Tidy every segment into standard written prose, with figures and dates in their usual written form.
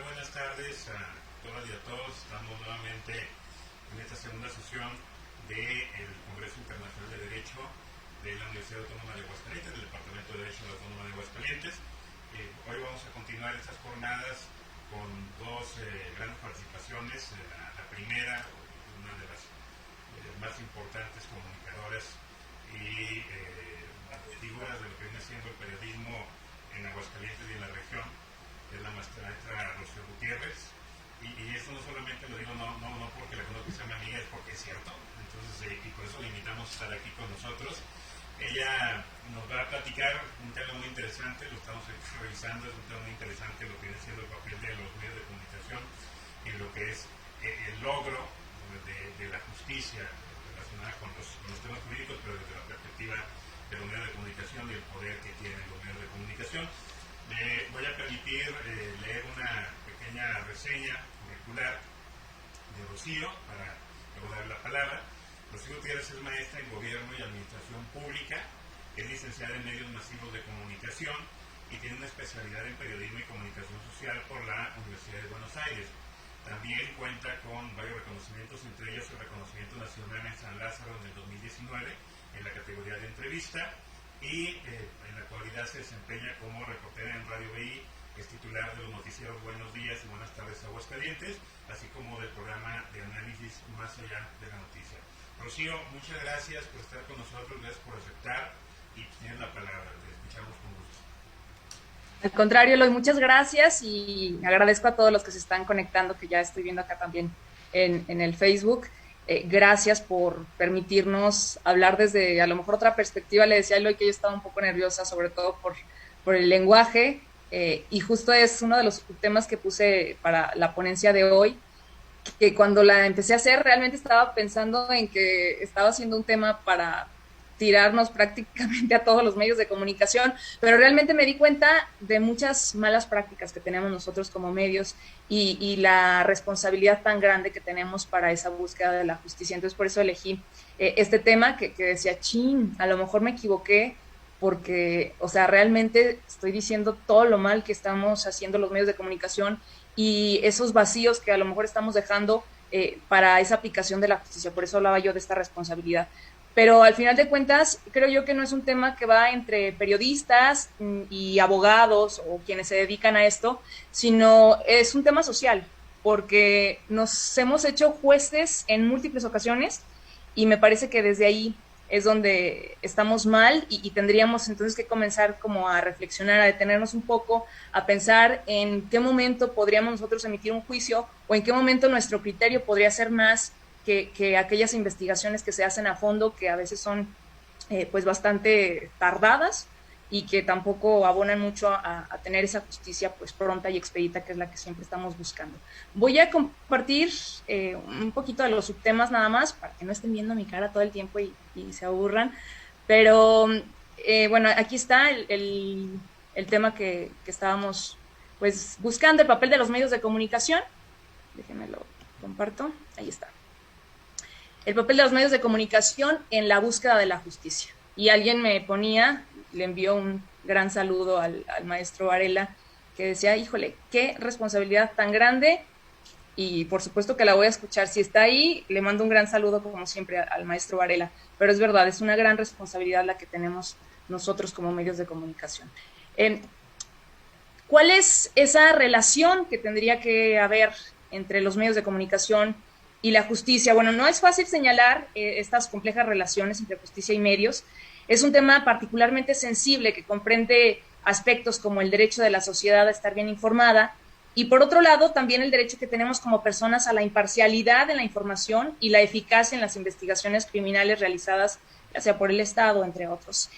buenas tardes a todas y a todos. Estamos nuevamente en esta segunda sesión del Congreso Internacional de Derecho de la Universidad Autónoma de Aguascalientes, del Departamento de Derecho de la Autónoma de Aguascalientes. Hoy vamos a continuar estas jornadas con dos grandes participaciones. La primera, una de las más importantes comunicadoras y figuras de lo que viene siendo el periodismo en Aguascalientes y en la región, es la maestra Rocío Gutiérrez, y esto no solamente lo digo no porque la conozco que sea mi amiga, es porque es cierto. Entonces, y por eso le invitamos a estar aquí con nosotros. Ella nos va a platicar un tema muy interesante, lo estamos revisando, es un tema muy interesante lo que viene siendo el papel de los medios de comunicación en lo que es el logro de la justicia relacionada con los temas jurídicos, pero desde la perspectiva de los medios de comunicación y el poder que tienen los medios de comunicación. Me voy a permitir leer una pequeña reseña curricular de Rocío para luego dar la palabra. Rocío Gutiérrez es maestra en Gobierno y Administración Pública, es licenciada en Medios Masivos de Comunicación y tiene una especialidad en Periodismo y Comunicación Social por la Universidad de Buenos Aires. También cuenta con varios reconocimientos, entre ellos el reconocimiento nacional en San Lázaro en el 2019 en la categoría de entrevista, y en la actualidad se desempeña como reportera en Radio BI, es titular de los noticieros Buenos Días y Buenas Tardes Aguascalientes, así como del programa de análisis Más Allá de la Noticia. Rocío, muchas gracias por estar con nosotros, gracias por aceptar, y tienes la palabra, te escuchamos con gusto. Al contrario, Eloy, muchas gracias, y agradezco a todos los que se están conectando, que ya estoy viendo acá también en el Facebook. Gracias por permitirnos hablar desde a lo mejor otra perspectiva. Le decía a Eloy que yo estaba un poco nerviosa, sobre todo por el lenguaje, y justo es uno de los temas que puse para la ponencia de hoy, que cuando la empecé a hacer realmente estaba pensando en que estaba haciendo un tema para tirarnos prácticamente a todos los medios de comunicación, pero realmente me di cuenta de muchas malas prácticas que tenemos nosotros como medios y la responsabilidad tan grande que tenemos para esa búsqueda de la justicia. Entonces, por eso elegí este tema que decía, chin, a lo mejor me equivoqué, porque, o sea, realmente estoy diciendo todo lo mal que estamos haciendo los medios de comunicación y esos vacíos que a lo mejor estamos dejando para esa aplicación de la justicia. Por eso hablaba yo de esta responsabilidad. Pero al final de cuentas, creo yo que no es un tema que va entre periodistas y abogados o quienes se dedican a esto, sino es un tema social, porque nos hemos hecho jueces en múltiples ocasiones y me parece que desde ahí es donde estamos mal y tendríamos entonces que comenzar como a reflexionar, a detenernos un poco, a pensar en qué momento podríamos nosotros emitir un juicio o en qué momento nuestro criterio podría ser más que aquellas investigaciones que se hacen a fondo, que a veces son pues bastante tardadas y que tampoco abonan mucho a tener esa justicia pues pronta y expedita, que es la que siempre estamos buscando. Voy a compartir un poquito de los subtemas nada más, para que no estén viendo mi cara todo el tiempo y se aburran, pero bueno, aquí está el tema que estábamos pues buscando, el papel de los medios de comunicación. Déjenme lo comparto, ahí está. El papel de los medios de comunicación en la búsqueda de la justicia. Y alguien me ponía, le envió un gran saludo al maestro Varela, que decía, híjole, qué responsabilidad tan grande, y por supuesto que la voy a escuchar. Si está ahí, le mando un gran saludo como siempre al maestro Varela, pero es verdad, es una gran responsabilidad la que tenemos nosotros como medios de comunicación. ¿Cuál es esa relación que tendría que haber entre los medios de comunicación y la justicia? Bueno, no es fácil señalar estas complejas relaciones entre justicia y medios. Es un tema particularmente sensible que comprende aspectos como el derecho de la sociedad a estar bien informada y, por otro lado, también el derecho que tenemos como personas a la imparcialidad en la información y la eficacia en las investigaciones criminales realizadas, ya sea por el Estado, entre otros.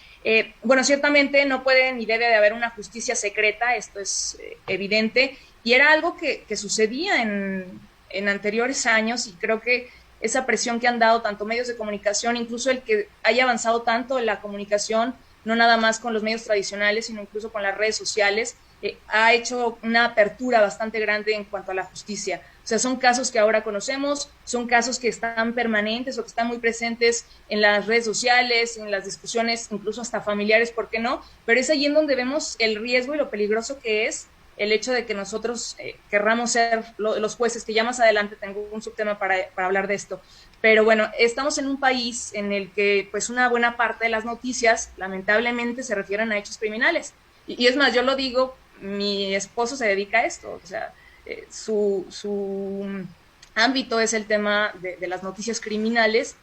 Bueno, ciertamente no puede ni debe de haber una justicia secreta, esto es evidente, y era algo que sucedía en anteriores años, y creo que esa presión que han dado tanto medios de comunicación, incluso el que haya avanzado tanto en la comunicación, no nada más con los medios tradicionales, sino incluso con las redes sociales, ha hecho una apertura bastante grande en cuanto a la justicia. O sea, son casos que ahora conocemos, son casos que están permanentes o que están muy presentes en las redes sociales, en las discusiones, incluso hasta familiares, ¿por qué no? Pero es ahí en donde vemos el riesgo y lo peligroso que es el hecho de que nosotros querramos ser los jueces, que ya más adelante tengo un subtema para hablar de esto. Pero bueno, estamos en un país en el que pues una buena parte de las noticias lamentablemente se refieren a hechos criminales. Y es más, yo lo digo, mi esposo se dedica a esto, o sea, su ámbito es el tema de las noticias criminales,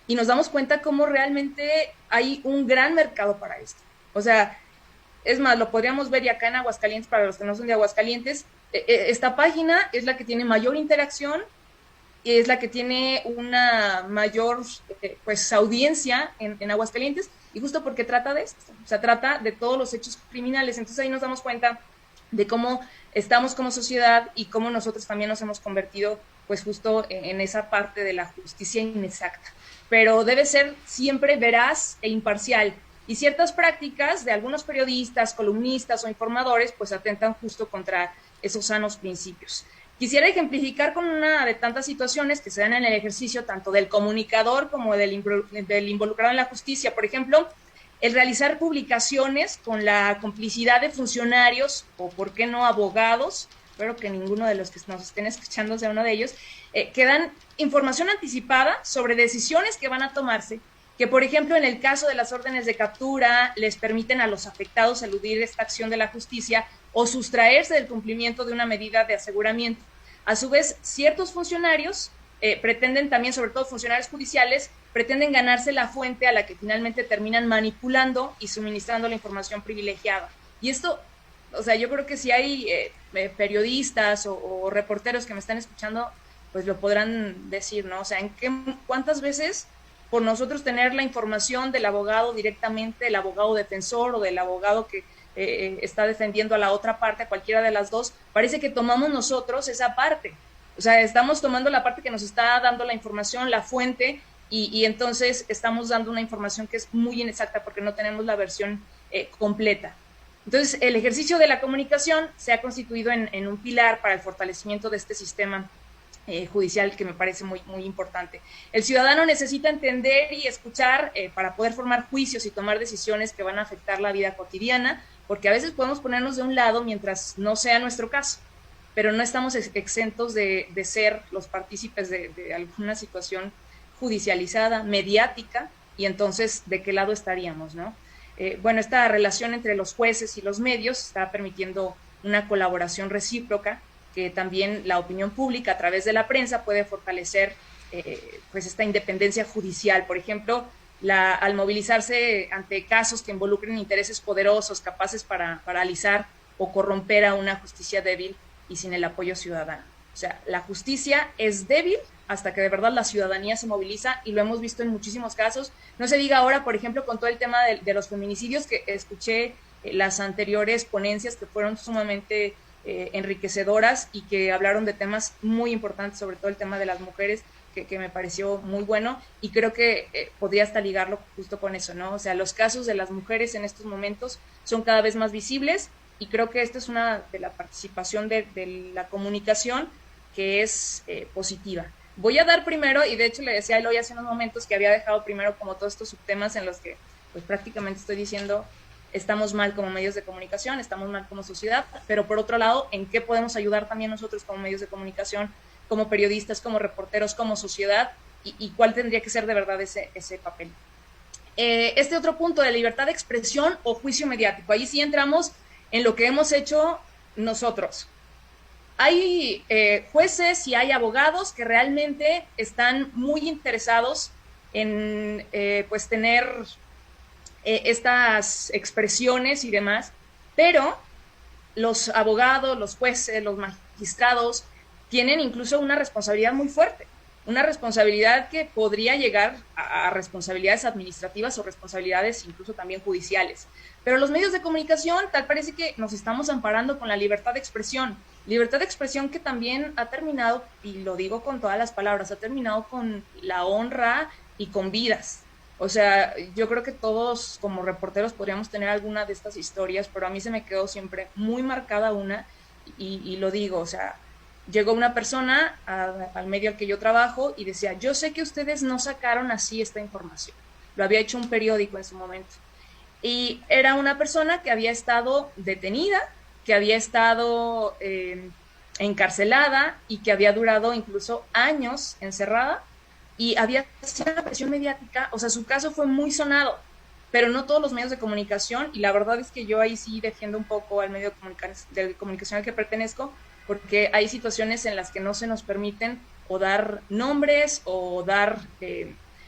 y nos damos cuenta cómo realmente hay un gran mercado para esto. O sea, es más, lo podríamos ver y acá en Aguascalientes, para los que no son de Aguascalientes, esta página es la que tiene mayor interacción y es la que tiene una mayor pues audiencia en Aguascalientes, y justo porque trata de esto, o sea, trata de todos los hechos criminales. Entonces ahí nos damos cuenta de cómo estamos como sociedad y cómo nosotros también nos hemos convertido pues justo en esa parte de la justicia inexacta, pero debe ser siempre veraz e imparcial, y ciertas prácticas de algunos periodistas, columnistas o informadores pues atentan justo contra esos sanos principios. Quisiera ejemplificar con una de tantas situaciones que se dan en el ejercicio tanto del comunicador como del involucrado en la justicia. Por ejemplo, el realizar publicaciones con la complicidad de funcionarios o, por qué no, abogados, espero que ninguno de los que nos estén escuchando sea uno de ellos, que dan información anticipada sobre decisiones que van a tomarse, que por ejemplo en el caso de las órdenes de captura les permiten a los afectados eludir esta acción de la justicia o sustraerse del cumplimiento de una medida de aseguramiento. A su vez, ciertos funcionarios pretenden también, sobre todo funcionarios judiciales, pretenden ganarse la fuente a la que finalmente terminan manipulando y suministrando la información privilegiada. Y esto, o sea, yo creo que si hay periodistas o reporteros que me están escuchando, pues lo podrán decir, ¿no? O sea, ¿cuántas veces por nosotros tener la información del abogado directamente, del abogado defensor o del abogado que está defendiendo a la otra parte, a cualquiera de las dos, parece que tomamos nosotros esa parte? O sea, estamos tomando la parte que nos está dando la información, la fuente, y entonces estamos dando una información que es muy inexacta porque no tenemos la versión completa. Entonces, el ejercicio de la comunicación se ha constituido en un pilar para el fortalecimiento de este sistema judicial, que me parece muy, muy importante. El ciudadano necesita entender y escuchar para poder formar juicios y tomar decisiones que van a afectar la vida cotidiana, porque a veces podemos ponernos de un lado mientras no sea nuestro caso, pero no estamos exentos de ser los partícipes de alguna situación judicializada, mediática, y entonces, ¿de qué lado estaríamos, no? Bueno, esta relación entre los jueces y los medios está permitiendo una colaboración recíproca, que también la opinión pública a través de la prensa puede fortalecer pues esta independencia judicial. Por ejemplo, al movilizarse ante casos que involucren intereses poderosos capaces para paralizar o corromper a una justicia débil y sin el apoyo ciudadano. O sea, la justicia es débil hasta que de verdad la ciudadanía se moviliza, y lo hemos visto en muchísimos casos. No se diga ahora, por ejemplo, con todo el tema de los feminicidios, que escuché las anteriores ponencias que fueron sumamente enriquecedoras y que hablaron de temas muy importantes, sobre todo el tema de las mujeres, que me pareció muy bueno, y creo que podría hasta ligarlo justo con eso, ¿no? O sea, los casos de las mujeres en estos momentos son cada vez más visibles, y creo que esta es una de la participación de la comunicación que es positiva. Voy a dar primero, y de hecho le decía a Eloy hace unos momentos que había dejado primero como todos estos subtemas en los que pues prácticamente estoy diciendo estamos mal como medios de comunicación, estamos mal como sociedad, pero por otro lado, ¿en qué podemos ayudar también nosotros como medios de comunicación, como periodistas, como reporteros, como sociedad, y cuál tendría que ser de verdad ese papel? Este otro punto de libertad de expresión o juicio mediático, ahí sí entramos en lo que hemos hecho nosotros. Hay jueces y hay abogados que realmente están muy interesados en pues tener estas expresiones y demás, pero los abogados, los jueces, los magistrados tienen incluso una responsabilidad muy fuerte, una responsabilidad que podría llegar a responsabilidades administrativas o responsabilidades incluso también judiciales. Pero los medios de comunicación tal parece que nos estamos amparando con la libertad de expresión que también ha terminado, y lo digo con todas las palabras, ha terminado con la honra y con vidas. O sea, yo creo que todos como reporteros podríamos tener alguna de estas historias, pero a mí se me quedó siempre muy marcada una, y lo digo, o sea, llegó una persona al medio al que yo trabajo y decía, yo sé que ustedes no sacaron así esta información, lo había hecho un periódico en su momento, y era una persona que había estado detenida que había estado encarcelada y que había durado incluso años encerrada y había sido una presión mediática, o sea, su caso fue muy sonado, pero no todos los medios de comunicación, y la verdad es que yo ahí sí defiendo un poco al medio de comunicación al que pertenezco, porque hay situaciones en las que no se nos permiten o dar nombres o dar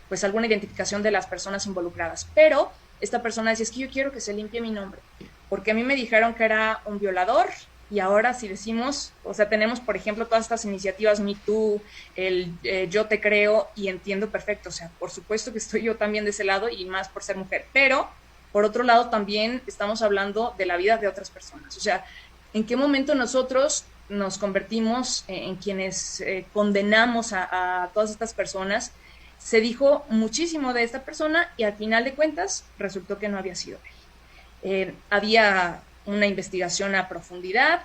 pues alguna identificación de las personas involucradas, pero esta persona decía, es que yo quiero que se limpie mi nombre, porque a mí me dijeron que era un violador, y ahora si decimos, o sea, tenemos por ejemplo todas estas iniciativas Me Too, el Yo Te Creo, y entiendo perfecto, o sea, por supuesto que estoy yo también de ese lado y más por ser mujer, pero por otro lado también estamos hablando de la vida de otras personas, o sea, ¿en qué momento nosotros nos convertimos en quienes condenamos a todas estas personas? Se dijo muchísimo de esta persona y al final de cuentas resultó que no había sido él. Había una investigación a profundidad,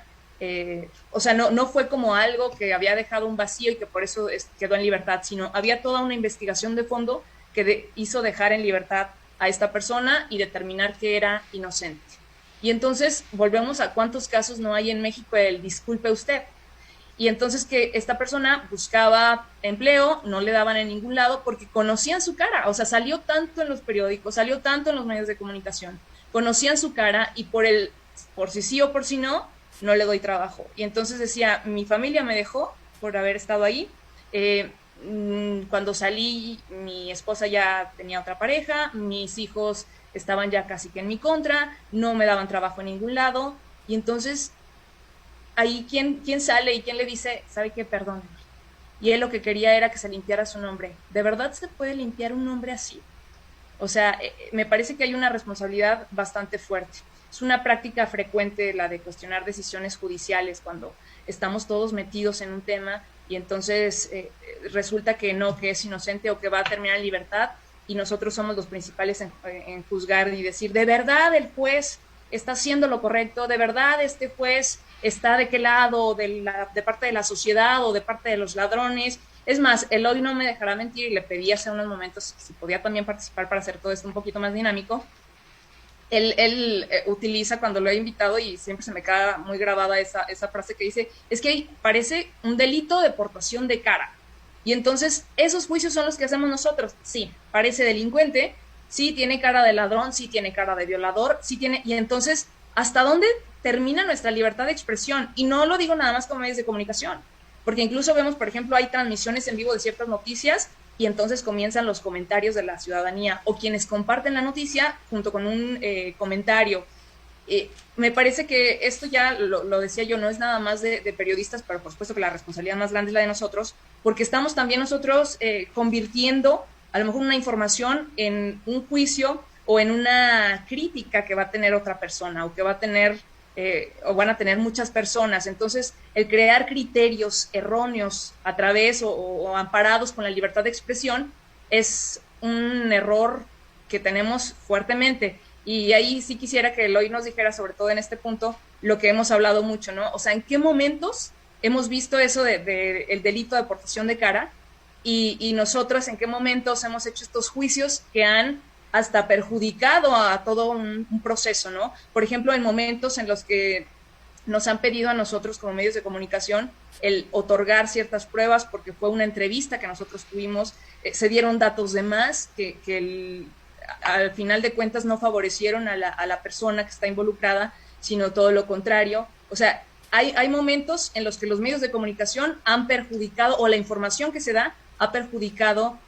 o sea, no fue como algo que había dejado un vacío y que por eso quedó en libertad, sino había toda una investigación de fondo que hizo dejar en libertad a esta persona y determinar que era inocente. Y entonces volvemos a cuántos casos no hay en México el disculpe usted. Y entonces que esta persona buscaba empleo, no le daban en ningún lado porque conocían su cara, o sea, salió tanto en los periódicos, salió tanto en los medios de comunicación, conocían su cara y por si sí o por si no, no le doy trabajo. Y entonces decía, mi familia me dejó por haber estado ahí, cuando salí mi esposa ya tenía otra pareja, mis hijos estaban ya casi que en mi contra, no me daban trabajo en ningún lado, y entonces ahí quién sale y quién le dice, ¿sabe qué? Perdón. Y él lo que quería era que se limpiara su nombre. ¿De verdad se puede limpiar un nombre así? O sea, me parece que hay una responsabilidad bastante fuerte. Es una práctica frecuente la de cuestionar decisiones judiciales cuando estamos todos metidos en un tema y entonces resulta que no, que es inocente o que va a terminar en libertad y nosotros somos los principales en juzgar y decir, ¿de verdad el juez está haciendo lo correcto? ¿De verdad este juez está de qué lado? ¿De parte de la sociedad o de parte de los ladrones? Es más, Eloy no me dejará mentir y le pedí hace unos momentos si podía también participar para hacer todo esto un poquito más dinámico. Él utiliza cuando lo he invitado y siempre se me queda muy grabada esa frase que dice, es que parece un delito de portación de cara. Y entonces esos juicios son los que hacemos nosotros. Sí, parece delincuente, sí tiene cara de ladrón, sí tiene cara de violador, sí tiene... Y entonces, ¿hasta dónde termina nuestra libertad de expresión? Y no lo digo nada más con medios de comunicación, porque incluso vemos, por ejemplo, hay transmisiones en vivo de ciertas noticias y entonces comienzan los comentarios de la ciudadanía o quienes comparten la noticia junto con un comentario. Me parece que esto ya lo decía yo, no es nada más de periodistas, pero por supuesto que la responsabilidad más grande es la de nosotros, porque estamos también nosotros convirtiendo a lo mejor una información en un juicio o en una crítica que va a tener otra persona o que va a tener o van a tener muchas personas. Entonces, el crear criterios erróneos a través o amparados con la libertad de expresión es un error que tenemos fuertemente. Y ahí sí quisiera que Eloy nos dijera, sobre todo en este punto, lo que hemos hablado mucho, ¿no? O sea, ¿en qué momentos hemos visto eso de el delito de portación de cara? Y nosotros, ¿en qué momentos hemos hecho estos juicios que han hasta perjudicado a todo un proceso, ¿no? Por ejemplo, en momentos en los que nos han pedido a nosotros como medios de comunicación el otorgar ciertas pruebas porque fue una entrevista que nosotros tuvimos, se dieron datos de más que al final de cuentas no favorecieron a la persona que está involucrada, sino todo lo contrario. O sea, hay momentos en los que los medios de comunicación han perjudicado o la información que se da ha perjudicado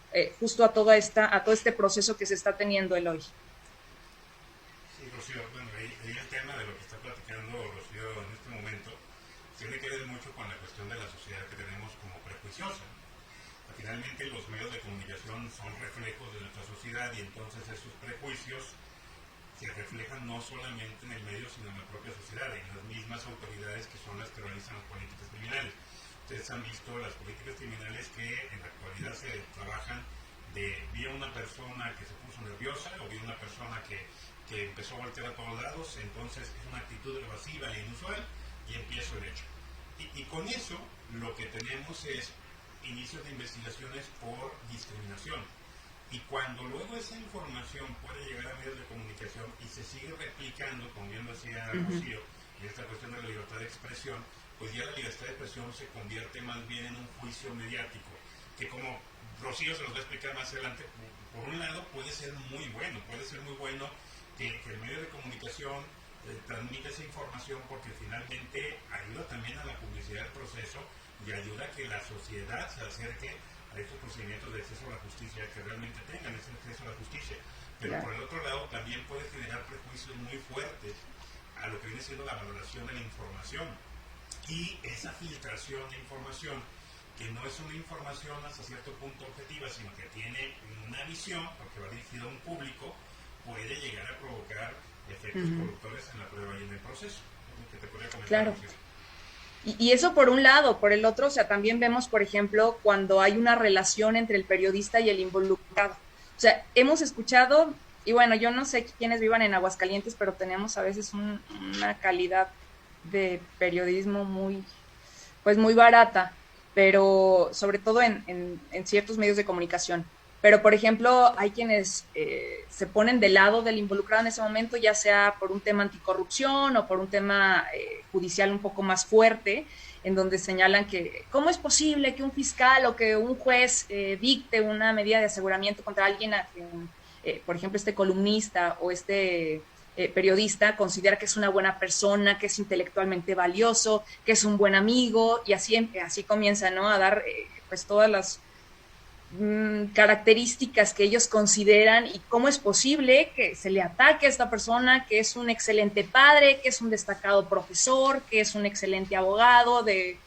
justo a todo este proceso que se está teniendo el hoy. Sí, Rocío, bueno, ahí el tema de lo que está platicando Rocío en este momento tiene que ver mucho con la cuestión de la sociedad que tenemos como prejuiciosa. Finalmente los medios de comunicación son reflejos de nuestra sociedad y entonces esos prejuicios se reflejan no solamente en el medio sino en la propia sociedad, en las mismas autoridades que son las que realizan las políticas criminales. Ustedes han visto las políticas criminales que en la actualidad se trabajan vi a una persona que se puso nerviosa o vi a una persona que empezó a voltear a todos lados, entonces es una actitud evasiva e inusual y empiezo el hecho. Y con eso lo que tenemos es inicios de investigaciones por discriminación. Y cuando luego esa información puede llegar a medios de comunicación y se sigue replicando, como bien lo decía Rocío, y esta cuestión de la libertad de expresión, pues ya la libertad de expresión se convierte más bien en un juicio mediático, que como Rocío se los va a explicar más adelante, por un lado puede ser muy bueno que el medio de comunicación transmita esa información, porque finalmente ayuda también a la publicidad del proceso y ayuda a que la sociedad se acerque a estos procedimientos de acceso a la justicia, que realmente tengan ese acceso a la justicia. Pero por el otro lado también puede generar prejuicios muy fuertes a lo que viene siendo la valoración de la información y esa filtración de información, que no es una información hasta cierto punto objetiva, sino que tiene una visión, porque va dirigido a un público, puede llegar a provocar efectos corruptores en la prueba y en el proceso. ¿Qué te podría comentar? Claro. Y eso por un lado. Por el otro, o sea, también vemos, por ejemplo, cuando hay una relación entre el periodista y el involucrado. O sea, hemos escuchado, y bueno, yo no sé quiénes vivan en Aguascalientes, pero tenemos a veces una calidad de periodismo muy barata, pero sobre todo en ciertos medios de comunicación. Pero, por ejemplo, hay quienes se ponen del lado del involucrado en ese momento, ya sea por un tema anticorrupción o por un tema judicial un poco más fuerte, en donde señalan que cómo es posible que un fiscal o que un juez dicte una medida de aseguramiento contra alguien a quien, por ejemplo, este columnista o este periodista considera que es una buena persona, que es intelectualmente valioso, que es un buen amigo, y así comienza, ¿no?, a dar pues todas las características que ellos consideran y cómo es posible que se le ataque a esta persona, que es un excelente padre, que es un destacado profesor, que es un excelente abogado de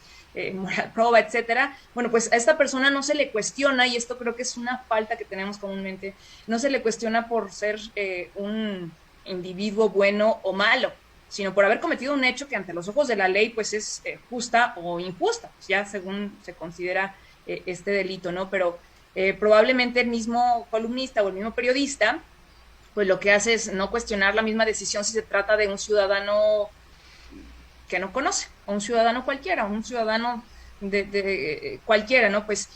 moral proba, etcétera. Bueno, pues a esta persona no se le cuestiona, y esto creo que es una falta que tenemos comúnmente, no se le cuestiona por ser un individuo bueno o malo, sino por haber cometido un hecho que ante los ojos de la ley pues es justa o injusta, pues ya según se considera este delito, ¿no? Pero probablemente el mismo columnista o el mismo periodista pues lo que hace es no cuestionar la misma decisión si se trata de un ciudadano que no conoce, o un ciudadano cualquiera, un ciudadano de cualquiera, ¿no? Pues,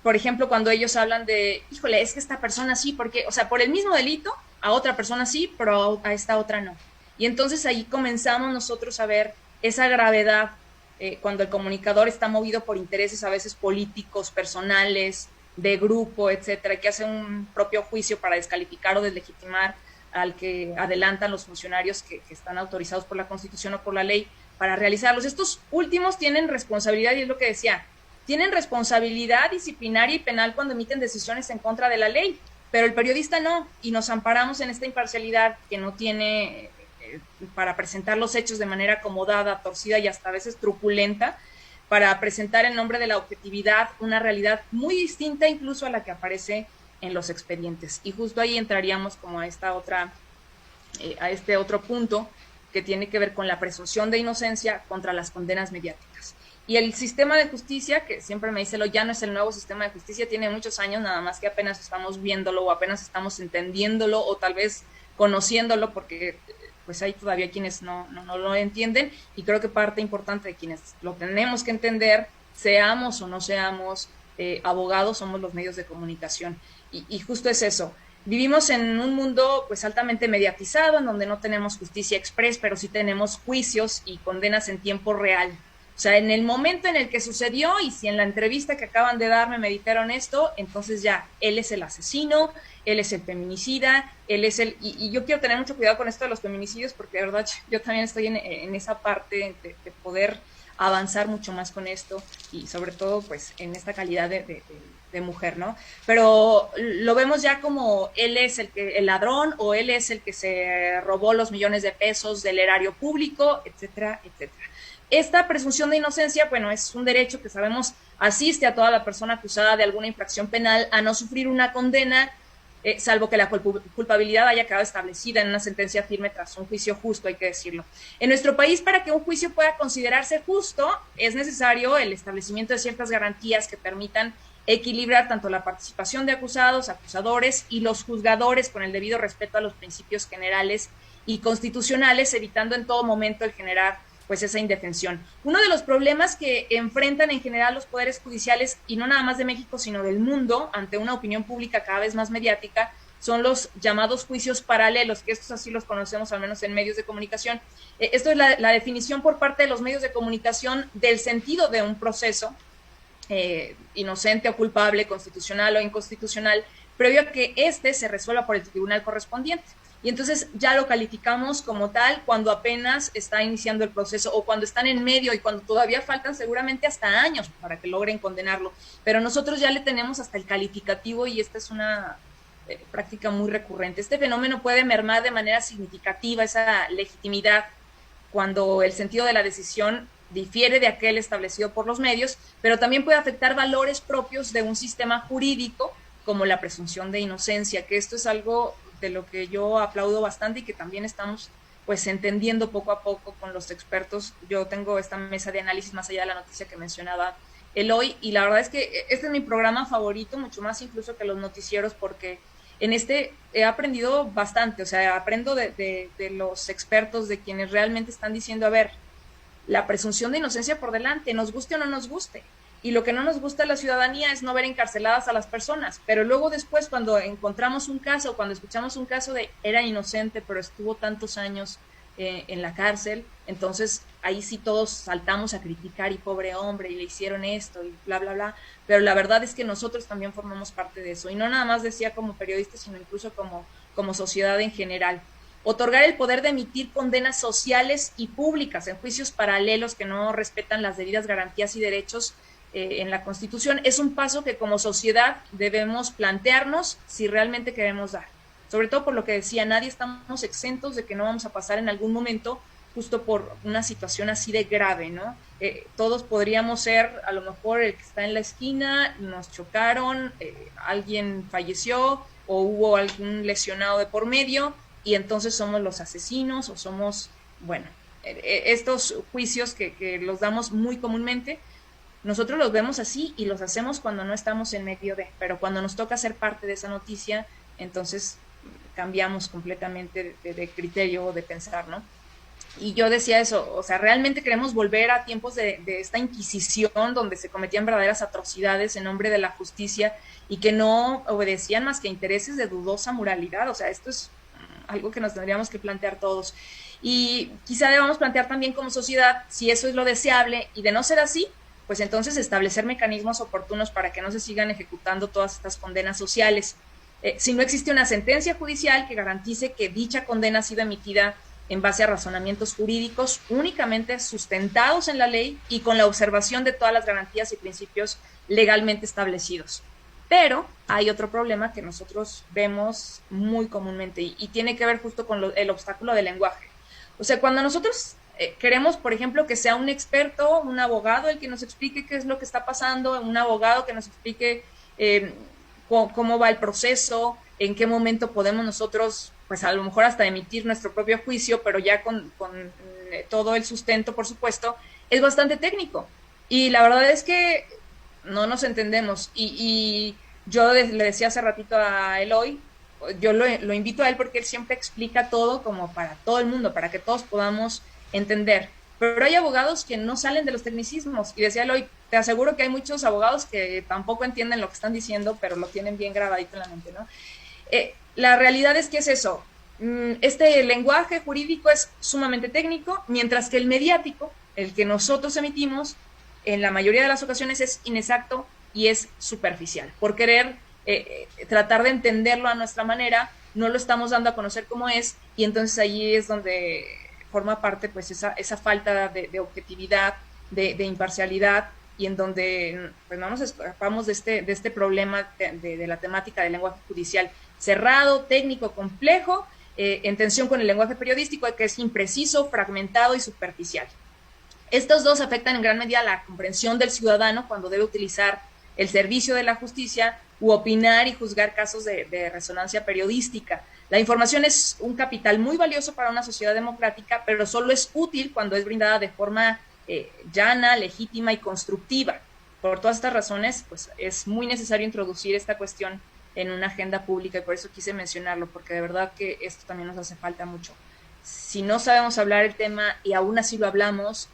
por ejemplo, cuando ellos hablan de, híjole, es que esta persona sí, porque, o sea, por el mismo delito, a otra persona sí, pero a esta otra no. Y entonces ahí comenzamos nosotros a ver esa gravedad cuando el comunicador está movido por intereses a veces políticos, personales, de grupo, etcétera, que hace un propio juicio para descalificar o deslegitimar al que adelantan los funcionarios que están autorizados por la Constitución o por la ley para realizarlos. Estos últimos tienen responsabilidad, y es lo que decía, tienen responsabilidad disciplinaria y penal cuando emiten decisiones en contra de la ley, pero el periodista no, y nos amparamos en esta imparcialidad que no tiene para presentar los hechos de manera acomodada, torcida y hasta a veces truculenta, para presentar en nombre de la objetividad una realidad muy distinta incluso a la que aparece en los expedientes. Y justo ahí entraríamos como a este otro punto que tiene que ver con la presunción de inocencia contra las condenas mediáticas. Y el sistema de justicia, que siempre me dice, ya no es el nuevo sistema de justicia, tiene muchos años, nada más que apenas estamos viéndolo o apenas estamos entendiéndolo o tal vez conociéndolo, porque pues hay todavía quienes no lo entienden, y creo que parte importante de quienes lo tenemos que entender, seamos o no seamos abogados, somos los medios de comunicación. Y justo es eso. Vivimos en un mundo pues altamente mediatizado, en donde no tenemos justicia express, pero sí tenemos juicios y condenas en tiempo real. O sea, en el momento en el que sucedió, y si en la entrevista que acaban de darme me dijeron esto, entonces ya, él es el asesino, él es el feminicida, él es el... Y yo quiero tener mucho cuidado con esto de los feminicidios, porque de verdad yo también estoy en esa parte de poder avanzar mucho más con esto, y sobre todo pues en esta calidad de mujer, ¿no? Pero lo vemos ya como él es el ladrón, o él es el que se robó los millones de pesos del erario público, etcétera, etcétera. Esta presunción de inocencia, bueno, es un derecho que sabemos asiste a toda la persona acusada de alguna infracción penal a no sufrir una condena, salvo que la culpabilidad haya quedado establecida en una sentencia firme tras un juicio justo, hay que decirlo. En nuestro país, para que un juicio pueda considerarse justo, es necesario el establecimiento de ciertas garantías que permitan equilibrar tanto la participación de acusados, acusadores y los juzgadores con el debido respeto a los principios generales y constitucionales, evitando en todo momento el generar pues esa indefensión. Uno de los problemas que enfrentan en general los poderes judiciales, y no nada más de México, sino del mundo, ante una opinión pública cada vez más mediática, son los llamados juicios paralelos, que estos así los conocemos al menos en medios de comunicación. Esto es la definición por parte de los medios de comunicación del sentido de un proceso inocente o culpable, constitucional o inconstitucional, previo a que éste se resuelva por el tribunal correspondiente. Y entonces ya lo calificamos como tal cuando apenas está iniciando el proceso o cuando están en medio y cuando todavía faltan seguramente hasta años para que logren condenarlo. Pero nosotros ya le tenemos hasta el calificativo y esta es una práctica muy recurrente. Este fenómeno puede mermar de manera significativa esa legitimidad cuando el sentido de la decisión difiere de aquel establecido por los medios, pero también puede afectar valores propios de un sistema jurídico como la presunción de inocencia, que esto es algo de lo que yo aplaudo bastante y que también estamos pues entendiendo poco a poco con los expertos. Yo tengo esta mesa de análisis más allá de la noticia que mencionaba Eloy, y la verdad es que este es mi programa favorito, mucho más incluso que los noticieros, porque en este he aprendido bastante, o sea, aprendo de los expertos, de quienes realmente están diciendo, a ver, la presunción de inocencia por delante, nos guste o no nos guste. Y lo que no nos gusta a la ciudadanía es no ver encarceladas a las personas, pero luego después cuando encontramos un caso, cuando escuchamos un caso de era inocente, pero estuvo tantos años en la cárcel, entonces ahí sí todos saltamos a criticar y pobre hombre, y le hicieron esto y bla, bla, bla, pero la verdad es que nosotros también formamos parte de eso, y no nada más decía como periodistas, sino incluso como sociedad en general. Otorgar el poder de emitir condenas sociales y públicas en juicios paralelos que no respetan las debidas garantías y derechos en la Constitución es un paso que como sociedad debemos plantearnos si realmente queremos dar. Sobre todo por lo que decía, nadie estamos exentos de que no vamos a pasar en algún momento justo por una situación así de grave, ¿no? Todos podríamos ser a lo mejor el que está en la esquina, nos chocaron, alguien falleció o hubo algún lesionado de por medio y entonces somos los asesinos o somos, bueno, estos juicios que los damos muy comúnmente. Nosotros los vemos así y los hacemos cuando no estamos en medio de, pero cuando nos toca ser parte de esa noticia, entonces cambiamos completamente de criterio o de pensar, ¿no? Y yo decía eso, o sea, realmente queremos volver a tiempos de esta Inquisición donde se cometían verdaderas atrocidades en nombre de la justicia y que no obedecían más que intereses de dudosa moralidad. O sea, esto es algo que nos tendríamos que plantear todos. Y quizá debamos plantear también como sociedad si eso es lo deseable, y de no ser así, pues entonces establecer mecanismos oportunos para que no se sigan ejecutando todas estas condenas sociales. Si no existe una sentencia judicial que garantice que dicha condena ha sido emitida en base a razonamientos jurídicos únicamente sustentados en la ley y con la observación de todas las garantías y principios legalmente establecidos. Pero hay otro problema que nosotros vemos muy comúnmente y tiene que ver justo con el obstáculo del lenguaje. O sea, cuando nosotros queremos, por ejemplo, que sea un experto, un abogado el que nos explique qué es lo que está pasando, un abogado que nos explique cómo va el proceso, en qué momento podemos nosotros, pues a lo mejor hasta emitir nuestro propio juicio, pero ya con todo el sustento, por supuesto, es bastante técnico. Y la verdad es que no nos entendemos. Y yo le decía hace ratito a Eloy, yo lo invito a él porque él siempre explica todo como para todo el mundo, para que todos podamos entender, pero hay abogados que no salen de los tecnicismos, y decía Eloy, te aseguro que hay muchos abogados que tampoco entienden lo que están diciendo, pero lo tienen bien grabadito en la mente, ¿no? La realidad es que es eso, este lenguaje jurídico es sumamente técnico, mientras que el mediático, el que nosotros emitimos, en la mayoría de las ocasiones es inexacto y es superficial. Por querer tratar de entenderlo a nuestra manera, no lo estamos dando a conocer como es, y entonces allí es donde forma parte pues esa falta de objetividad, de imparcialidad, y en donde pues no nos escapamos de este problema de la temática del lenguaje judicial cerrado, técnico, complejo, en tensión con el lenguaje periodístico, que es impreciso, fragmentado y superficial. Estos dos afectan en gran medida la comprensión del ciudadano cuando debe utilizar el servicio de la justicia u opinar y juzgar casos de resonancia periodística. La información es un capital muy valioso para una sociedad democrática, pero solo es útil cuando es brindada de forma llana, legítima y constructiva. Por todas estas razones, pues es muy necesario introducir esta cuestión en una agenda pública, y por eso quise mencionarlo, porque de verdad que esto también nos hace falta mucho. Si no sabemos hablar el tema y aún así lo hablamos,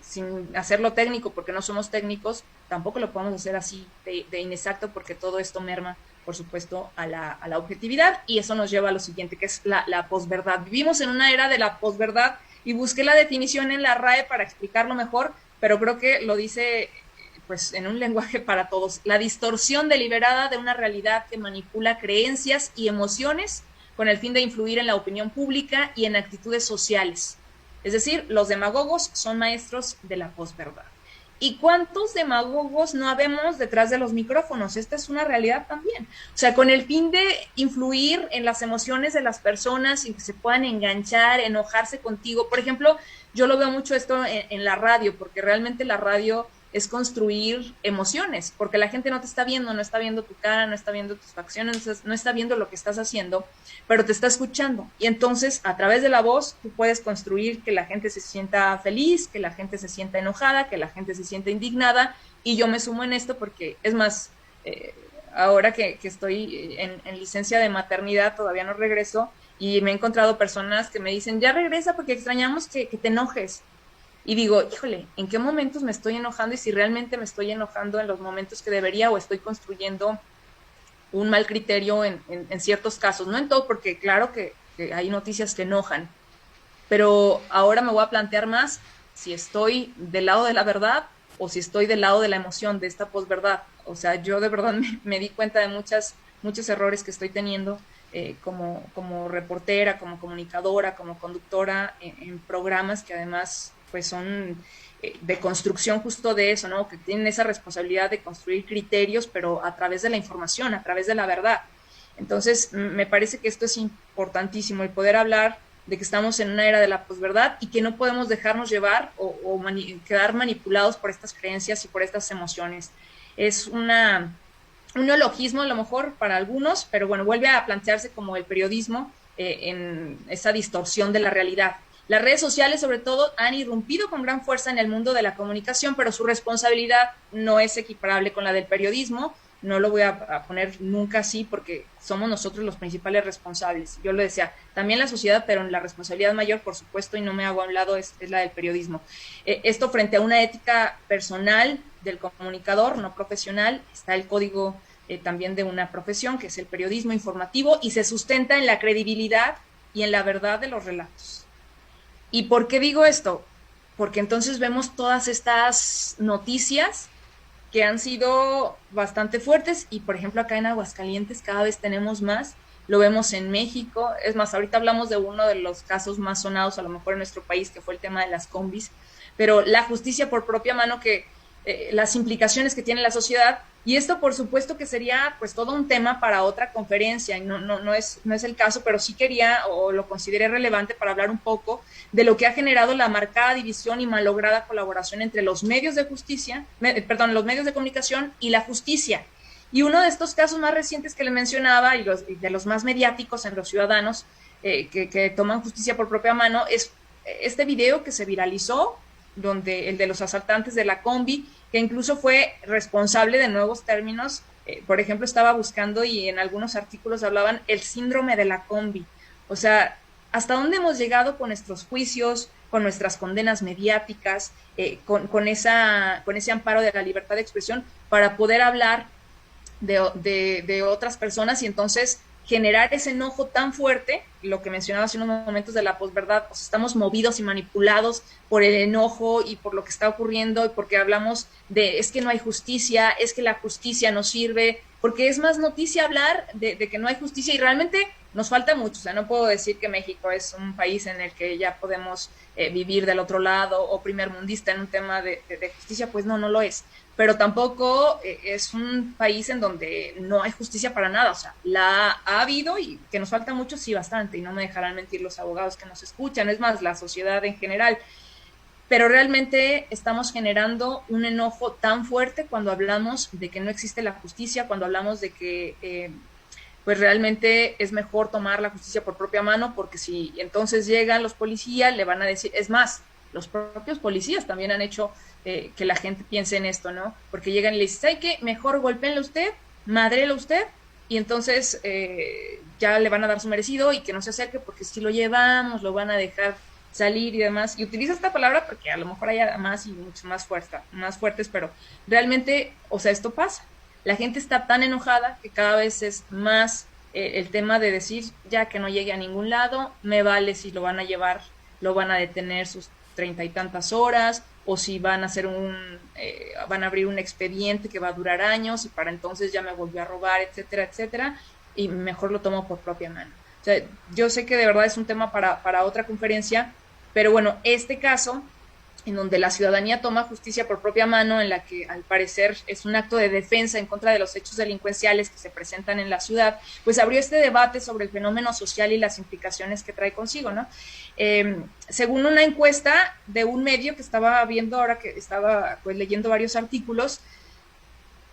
sin hacerlo técnico porque no somos técnicos, tampoco lo podemos hacer así de inexacto, porque todo esto merma por supuesto, a la objetividad, y eso nos lleva a lo siguiente, que es la posverdad. Vivimos en una era de la posverdad, y busqué la definición en la RAE para explicarlo mejor, pero creo que lo dice pues en un lenguaje para todos: la distorsión deliberada de una realidad que manipula creencias y emociones con el fin de influir en la opinión pública y en actitudes sociales. Es decir, los demagogos son maestros de la posverdad. ¿Y cuántos demagogos no habemos detrás de los micrófonos? Esta es una realidad también. O sea, con el fin de influir en las emociones de las personas y que se puedan enganchar, enojarse contigo. Por ejemplo, yo lo veo mucho esto en la radio, porque realmente la radio es construir emociones, porque la gente no te está viendo, no está viendo tu cara, no está viendo tus facciones, no está viendo lo que estás haciendo, pero te está escuchando. Y entonces, a través de la voz, tú puedes construir que la gente se sienta feliz, que la gente se sienta enojada, que la gente se sienta indignada, y yo me sumo en esto porque, es más, ahora que estoy en licencia de maternidad, todavía no regreso, y me he encontrado personas que me dicen, ya regresa porque extrañamos que te enojes. Y digo, híjole, ¿en qué momentos me estoy enojando? Y si realmente me estoy enojando en los momentos que debería, o estoy construyendo un mal criterio en ciertos casos. No en todo, porque claro que hay noticias que enojan, pero ahora me voy a plantear más si estoy del lado de la verdad o si estoy del lado de la emoción, de esta posverdad. O sea, yo de verdad me di cuenta de muchos errores que estoy teniendo como reportera, como comunicadora, como conductora en programas que además pues son de construcción justo de eso, ¿no? Que tienen esa responsabilidad de construir criterios, pero a través de la información, a través de la verdad. Entonces, me parece que esto es importantísimo, el poder hablar de que estamos en una era de la posverdad y que no podemos dejarnos llevar o quedar manipulados por estas creencias y por estas emociones. Es un neologismo a lo mejor para algunos, pero bueno, vuelve a plantearse como el periodismo en esa distorsión de la realidad. Las redes sociales, sobre todo, han irrumpido con gran fuerza en el mundo de la comunicación, pero su responsabilidad no es equiparable con la del periodismo. No lo voy a poner nunca así porque somos nosotros los principales responsables. Yo lo decía, también la sociedad, pero la responsabilidad mayor, por supuesto, y no me hago a un lado, es la del periodismo. Esto frente a una ética personal del comunicador, no profesional, está el código también de una profesión, que es el periodismo informativo, y se sustenta en la credibilidad y en la verdad de los relatos. ¿Y por qué digo esto? Porque entonces vemos todas estas noticias que han sido bastante fuertes y, por ejemplo, acá en Aguascalientes cada vez tenemos más, lo vemos en México, es más, ahorita hablamos de uno de los casos más sonados a lo mejor en nuestro país, que fue el tema de las combis, pero la justicia por propia mano, que las implicaciones que tiene la sociedad, y esto por supuesto que sería pues todo un tema para otra conferencia, y no es el caso, pero sí quería o lo consideré relevante para hablar un poco de lo que ha generado la marcada división y malograda colaboración entre los medios de los medios de comunicación y la justicia. Y uno de estos casos más recientes que le mencionaba y de los más mediáticos en los ciudadanos que toman justicia por propia mano es este video que se viralizó, donde el de los asaltantes de la combi, que incluso fue responsable de nuevos términos. Por ejemplo, estaba buscando y en algunos artículos hablaban el síndrome de la combi. O sea, ¿hasta dónde hemos llegado con nuestros juicios, con nuestras condenas mediáticas, con ese amparo de la libertad de expresión para poder hablar de otras personas y entonces generar ese enojo tan fuerte, lo que mencionaba hace unos momentos de la posverdad? O sea, estamos movidos y manipulados por el enojo y por lo que está ocurriendo, y porque hablamos es que no hay justicia, es que la justicia no sirve, porque es más noticia hablar de que no hay justicia, y realmente nos falta mucho. O sea, no puedo decir que México es un país en el que ya podemos vivir del otro lado o primermundista en un tema de justicia, pues no lo es. Pero tampoco es un país en donde no hay justicia para nada. O sea, la ha habido, y que nos falta mucho, sí, bastante, y no me dejarán mentir los abogados que nos escuchan, es más, la sociedad en general. Pero realmente estamos generando un enojo tan fuerte cuando hablamos de que no existe la justicia, cuando hablamos de que pues realmente es mejor tomar la justicia por propia mano, porque si entonces llegan los policías, le van a decir, es más, los propios policías también han hecho que la gente piense en esto, ¿no? Porque llegan y le dicen, ¿sabe qué? Mejor golpéenle usted, madrele usted, y entonces ya le van a dar su merecido y que no se acerque, porque si lo llevamos, lo van a dejar salir y demás. Y utilizo esta palabra porque a lo mejor hay más y mucho más fuertes, pero realmente, o sea, esto pasa. la gente está tan enojada que cada vez es más el tema de decir, ya que no llegue a ningún lado, me vale si lo van a llevar, lo van a detener sus 30 y tantas horas, o si van a hacer van a abrir un expediente que va a durar años y para entonces ya me volvió a robar, etcétera, etcétera, y mejor lo tomo por propia mano. O sea, yo sé que de verdad es un tema para otra conferencia, pero bueno, este caso en donde la ciudadanía toma justicia por propia mano, en la que al parecer es un acto de defensa en contra de los hechos delincuenciales que se presentan en la ciudad, pues abrió este debate sobre el fenómeno social y las implicaciones que trae consigo, ¿no? Según una encuesta de un medio que estaba viendo ahora, que estaba pues leyendo varios artículos,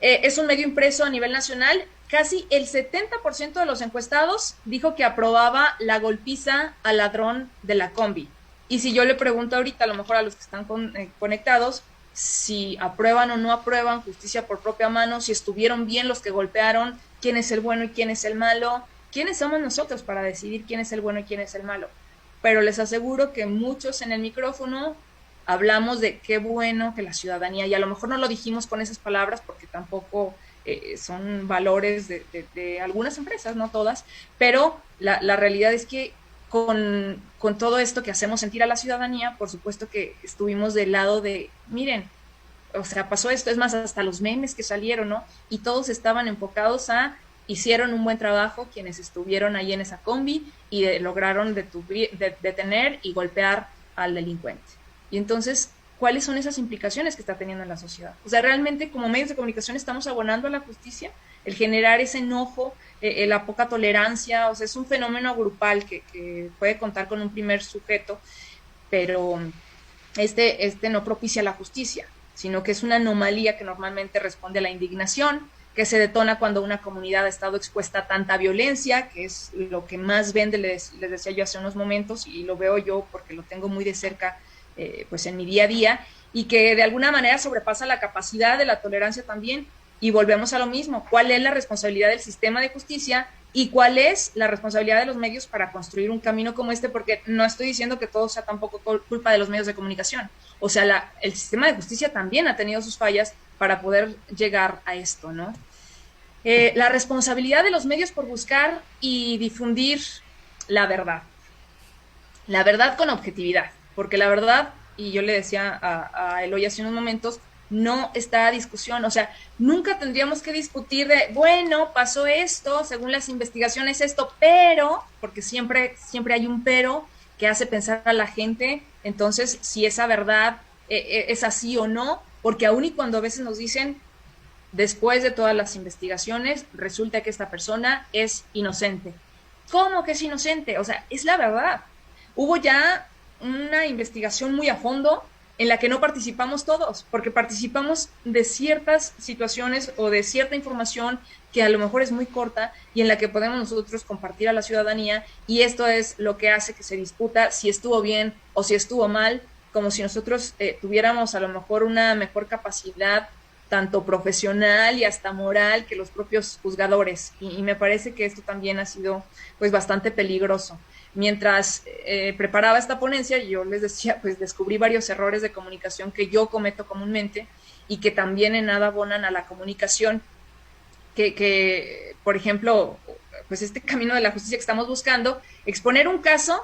es un medio impreso a nivel nacional, casi el 70% de los encuestados dijo que aprobaba la golpiza al ladrón de la combi. Y si yo le pregunto ahorita, a lo mejor a los que están conectados, si aprueban o no aprueban justicia por propia mano, si estuvieron bien los que golpearon, quién es el bueno y quién es el malo, quiénes somos nosotros para decidir quién es el bueno y quién es el malo. Pero les aseguro que muchos en el micrófono hablamos de qué bueno que la ciudadanía, y a lo mejor no lo dijimos con esas palabras porque tampoco son valores de algunas empresas, no todas, pero la realidad es que con todo esto que hacemos sentir a la ciudadanía, por supuesto que estuvimos del lado de, miren, o sea, pasó esto, es más, hasta los memes que salieron, ¿no? Y todos estaban enfocados hicieron un buen trabajo quienes estuvieron ahí en esa combi y lograron detener y golpear al delincuente. Y entonces, ¿cuáles son esas implicaciones que está teniendo en la sociedad? O sea, realmente como medios de comunicación estamos abonando a la justicia, el generar ese enojo, la poca tolerancia, o sea, es un fenómeno grupal que puede contar con un primer sujeto, pero este no propicia la justicia, sino que es una anomalía que normalmente responde a la indignación, que se detona cuando una comunidad ha estado expuesta a tanta violencia, que es lo que más vende, les decía yo hace unos momentos, y lo veo yo porque lo tengo muy de cerca, pues en mi día a día, y que de alguna manera sobrepasa la capacidad de la tolerancia también. Y volvemos a lo mismo, ¿cuál es la responsabilidad del sistema de justicia y cuál es la responsabilidad de los medios para construir un camino como este? Porque no estoy diciendo que todo sea tampoco culpa de los medios de comunicación. O sea, el sistema de justicia también ha tenido sus fallas para poder llegar a esto, ¿no? La responsabilidad de los medios por buscar y difundir la verdad con objetividad, porque la verdad, y yo le decía a Eloy hace unos momentos, no está a discusión, o sea, nunca tendríamos que discutir de, bueno, pasó esto, según las investigaciones esto, pero, porque siempre hay un pero que hace pensar a la gente, entonces, si esa verdad es así o no, porque aún y cuando a veces nos dicen, después de todas las investigaciones, resulta que esta persona es inocente. ¿Cómo que es inocente? O sea, es la verdad. Hubo ya una investigación muy a fondo en la que no participamos todos, porque participamos de ciertas situaciones o de cierta información que a lo mejor es muy corta y en la que podemos nosotros compartir a la ciudadanía, y esto es lo que hace que se discuta si estuvo bien o si estuvo mal, como si nosotros tuviéramos a lo mejor una mejor capacidad tanto profesional y hasta moral que los propios juzgadores, y me parece que esto también ha sido pues bastante peligroso. Mientras preparaba esta ponencia, yo les decía, pues descubrí varios errores de comunicación que yo cometo comúnmente y que también en nada abonan a la comunicación, que por ejemplo, pues este camino de la justicia que estamos buscando, exponer un caso,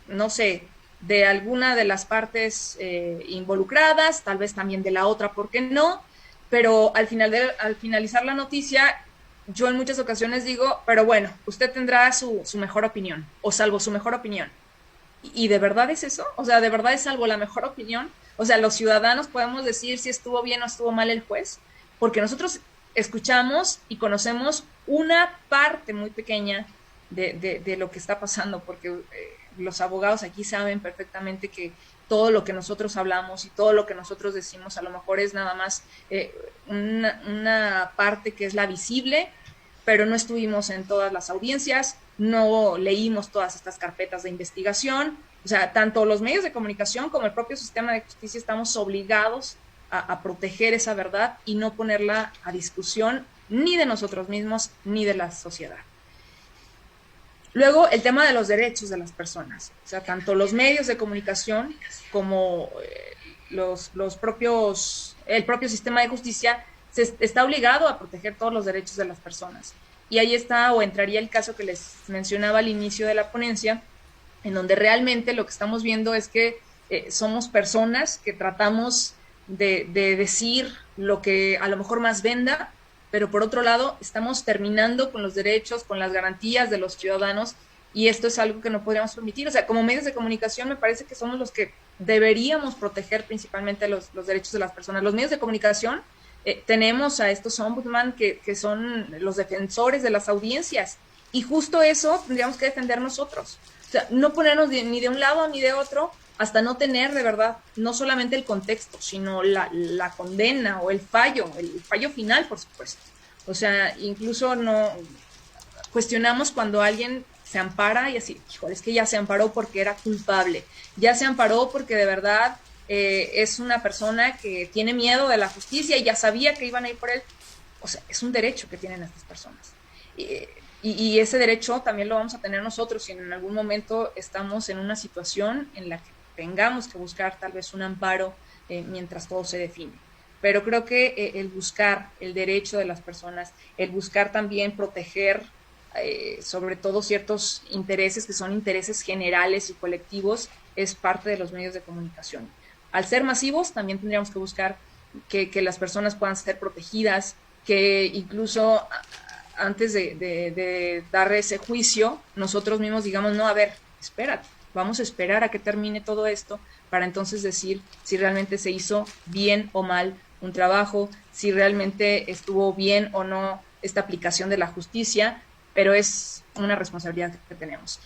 no sé, de alguna de las partes involucradas, tal vez también de la otra, ¿por qué no? Pero al finalizar la noticia, yo en muchas ocasiones digo, pero bueno, usted tendrá su mejor opinión, o salvo su mejor opinión. ¿Y de verdad es eso? O sea, ¿de verdad es salvo la mejor opinión? O sea, los ciudadanos podemos decir si estuvo bien o estuvo mal el juez, porque nosotros escuchamos y conocemos una parte muy pequeña de lo que está pasando, porque los abogados aquí saben perfectamente que todo lo que nosotros hablamos y todo lo que nosotros decimos a lo mejor es nada más una parte que es la visible, pero no estuvimos en todas las audiencias, no leímos todas estas carpetas de investigación. O sea, tanto los medios de comunicación como el propio sistema de justicia estamos obligados a proteger esa verdad y no ponerla a discusión ni de nosotros mismos ni de la sociedad. Luego, el tema de los derechos de las personas. O sea, tanto los medios de comunicación como el propio sistema de justicia se está obligado a proteger todos los derechos de las personas. Y ahí está o entraría el caso que les mencionaba al inicio de la ponencia, en donde realmente lo que estamos viendo es que somos personas que tratamos de decir lo que a lo mejor más venda, pero por otro lado estamos terminando con los derechos, con las garantías de los ciudadanos, y esto es algo que no podríamos permitir. O sea, como medios de comunicación me parece que somos los que deberíamos proteger principalmente los derechos de las personas. Los medios de comunicación, tenemos a estos ombudsman que son los defensores de las audiencias, y justo eso tendríamos que defender nosotros. O sea, no ponernos ni de un lado ni de otro, hasta no tener de verdad, no solamente el contexto, sino la condena o el fallo final, por supuesto. O sea, incluso no cuestionamos cuando alguien se ampara y así, híjole, es que ya se amparó porque era culpable, ya se amparó porque de verdad es una persona que tiene miedo de la justicia y ya sabía que iban a ir por él. O sea, es un derecho que tienen estas personas. Y ese derecho también lo vamos a tener nosotros si en algún momento estamos en una situación en la que tengamos que buscar tal vez un amparo mientras todo se define. Pero creo que el buscar el derecho de las personas, el buscar también proteger sobre todo ciertos intereses que son intereses generales y colectivos, es parte de los medios de comunicación. Al ser masivos, también tendríamos que buscar que las personas puedan ser protegidas, que incluso antes de dar ese juicio, nosotros mismos digamos, no, a ver, espérate, vamos a esperar a que termine todo esto para entonces decir si realmente se hizo bien o mal un trabajo, si realmente estuvo bien o no esta aplicación de la justicia, pero es una responsabilidad que tenemos.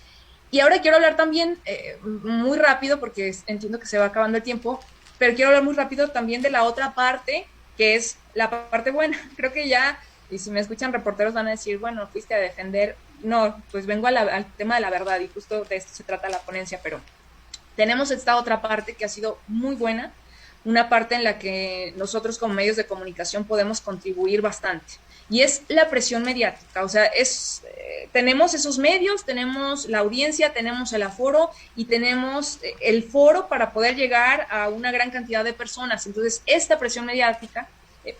Y ahora quiero hablar también muy rápido, porque entiendo que se va acabando el tiempo, pero quiero hablar muy rápido también de la otra parte, que es la parte buena. Creo que ya, y si me escuchan reporteros van a decir, bueno, fuiste a defender. No, pues vengo al tema de la verdad, y justo de esto se trata la ponencia, pero tenemos esta otra parte que ha sido muy buena, una parte en la que nosotros como medios de comunicación podemos contribuir bastante, y es la presión mediática. O sea, tenemos esos medios, tenemos la audiencia, tenemos el aforo y tenemos el foro para poder llegar a una gran cantidad de personas. Entonces, esta presión mediática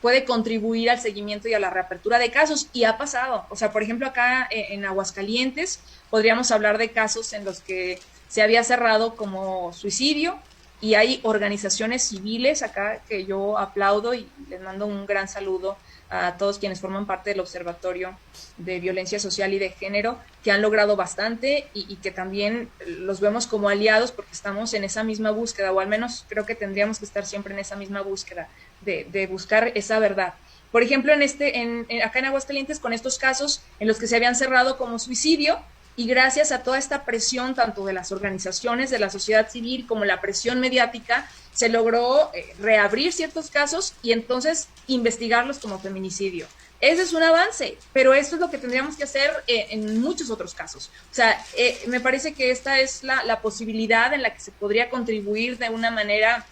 puede contribuir al seguimiento y a la reapertura de casos, y ha pasado. O sea, por ejemplo, acá en Aguascalientes podríamos hablar de casos en los que se había cerrado como suicidio, y hay organizaciones civiles acá que yo aplaudo y les mando un gran saludo a todos quienes forman parte del Observatorio de Violencia Social y de Género, que han logrado bastante y que también los vemos como aliados porque estamos en esa misma búsqueda, o al menos creo que tendríamos que estar siempre en esa misma búsqueda de buscar esa verdad. Por ejemplo, acá en Aguascalientes, con estos casos en los que se habían cerrado como suicidio, y gracias a toda esta presión, tanto de las organizaciones, de la sociedad civil, como la presión mediática, se logró reabrir ciertos casos y entonces investigarlos como feminicidio. Ese es un avance, pero esto es lo que tendríamos que hacer en muchos otros casos. O sea, me parece que esta es la posibilidad en la que se podría contribuir de una manera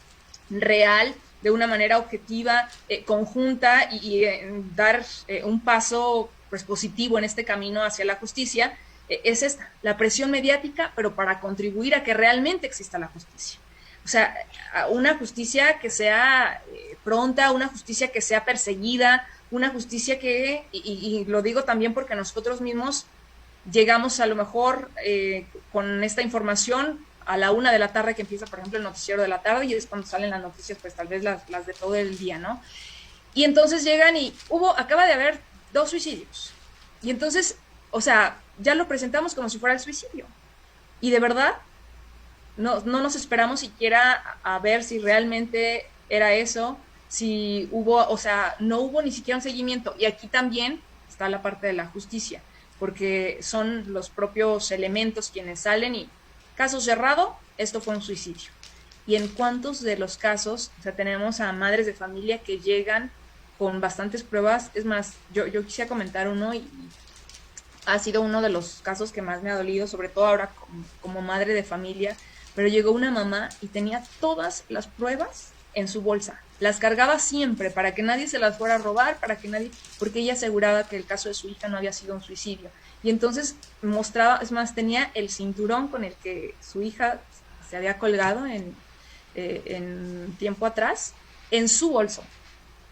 real, de una manera objetiva, conjunta, y dar un paso pues, positivo en este camino hacia la justicia. Es esta, la presión mediática, pero para contribuir a que realmente exista la justicia. O sea, una justicia que sea pronta, una justicia que sea perseguida, una justicia que, y lo digo también porque nosotros mismos llegamos a lo mejor con esta información a la 1 de la tarde, que empieza, por ejemplo, el noticiero de la tarde, y es cuando salen las noticias, pues tal vez las de todo el día, ¿no? Y entonces llegan y acaba de haber 2 suicidios. Y entonces, o sea, ya lo presentamos como si fuera el suicidio. Y de verdad, no nos esperamos siquiera a ver si realmente era eso, si hubo, o sea, no hubo ni siquiera un seguimiento. Y aquí también está la parte de la justicia, porque son los propios elementos quienes salen y caso cerrado, esto fue un suicidio. Y en cuántos de los casos, o sea, tenemos a madres de familia que llegan con bastantes pruebas. Es más, yo quisiera comentar uno, y ha sido uno de los casos que más me ha dolido, sobre todo ahora como madre de familia, pero llegó una mamá y tenía todas las pruebas en su bolsa. Las cargaba siempre para que nadie se las fuera a robar, porque ella aseguraba que el caso de su hija no había sido un suicidio. Y entonces mostraba, es más, tenía el cinturón con el que su hija se había colgado en tiempo atrás, en su bolso.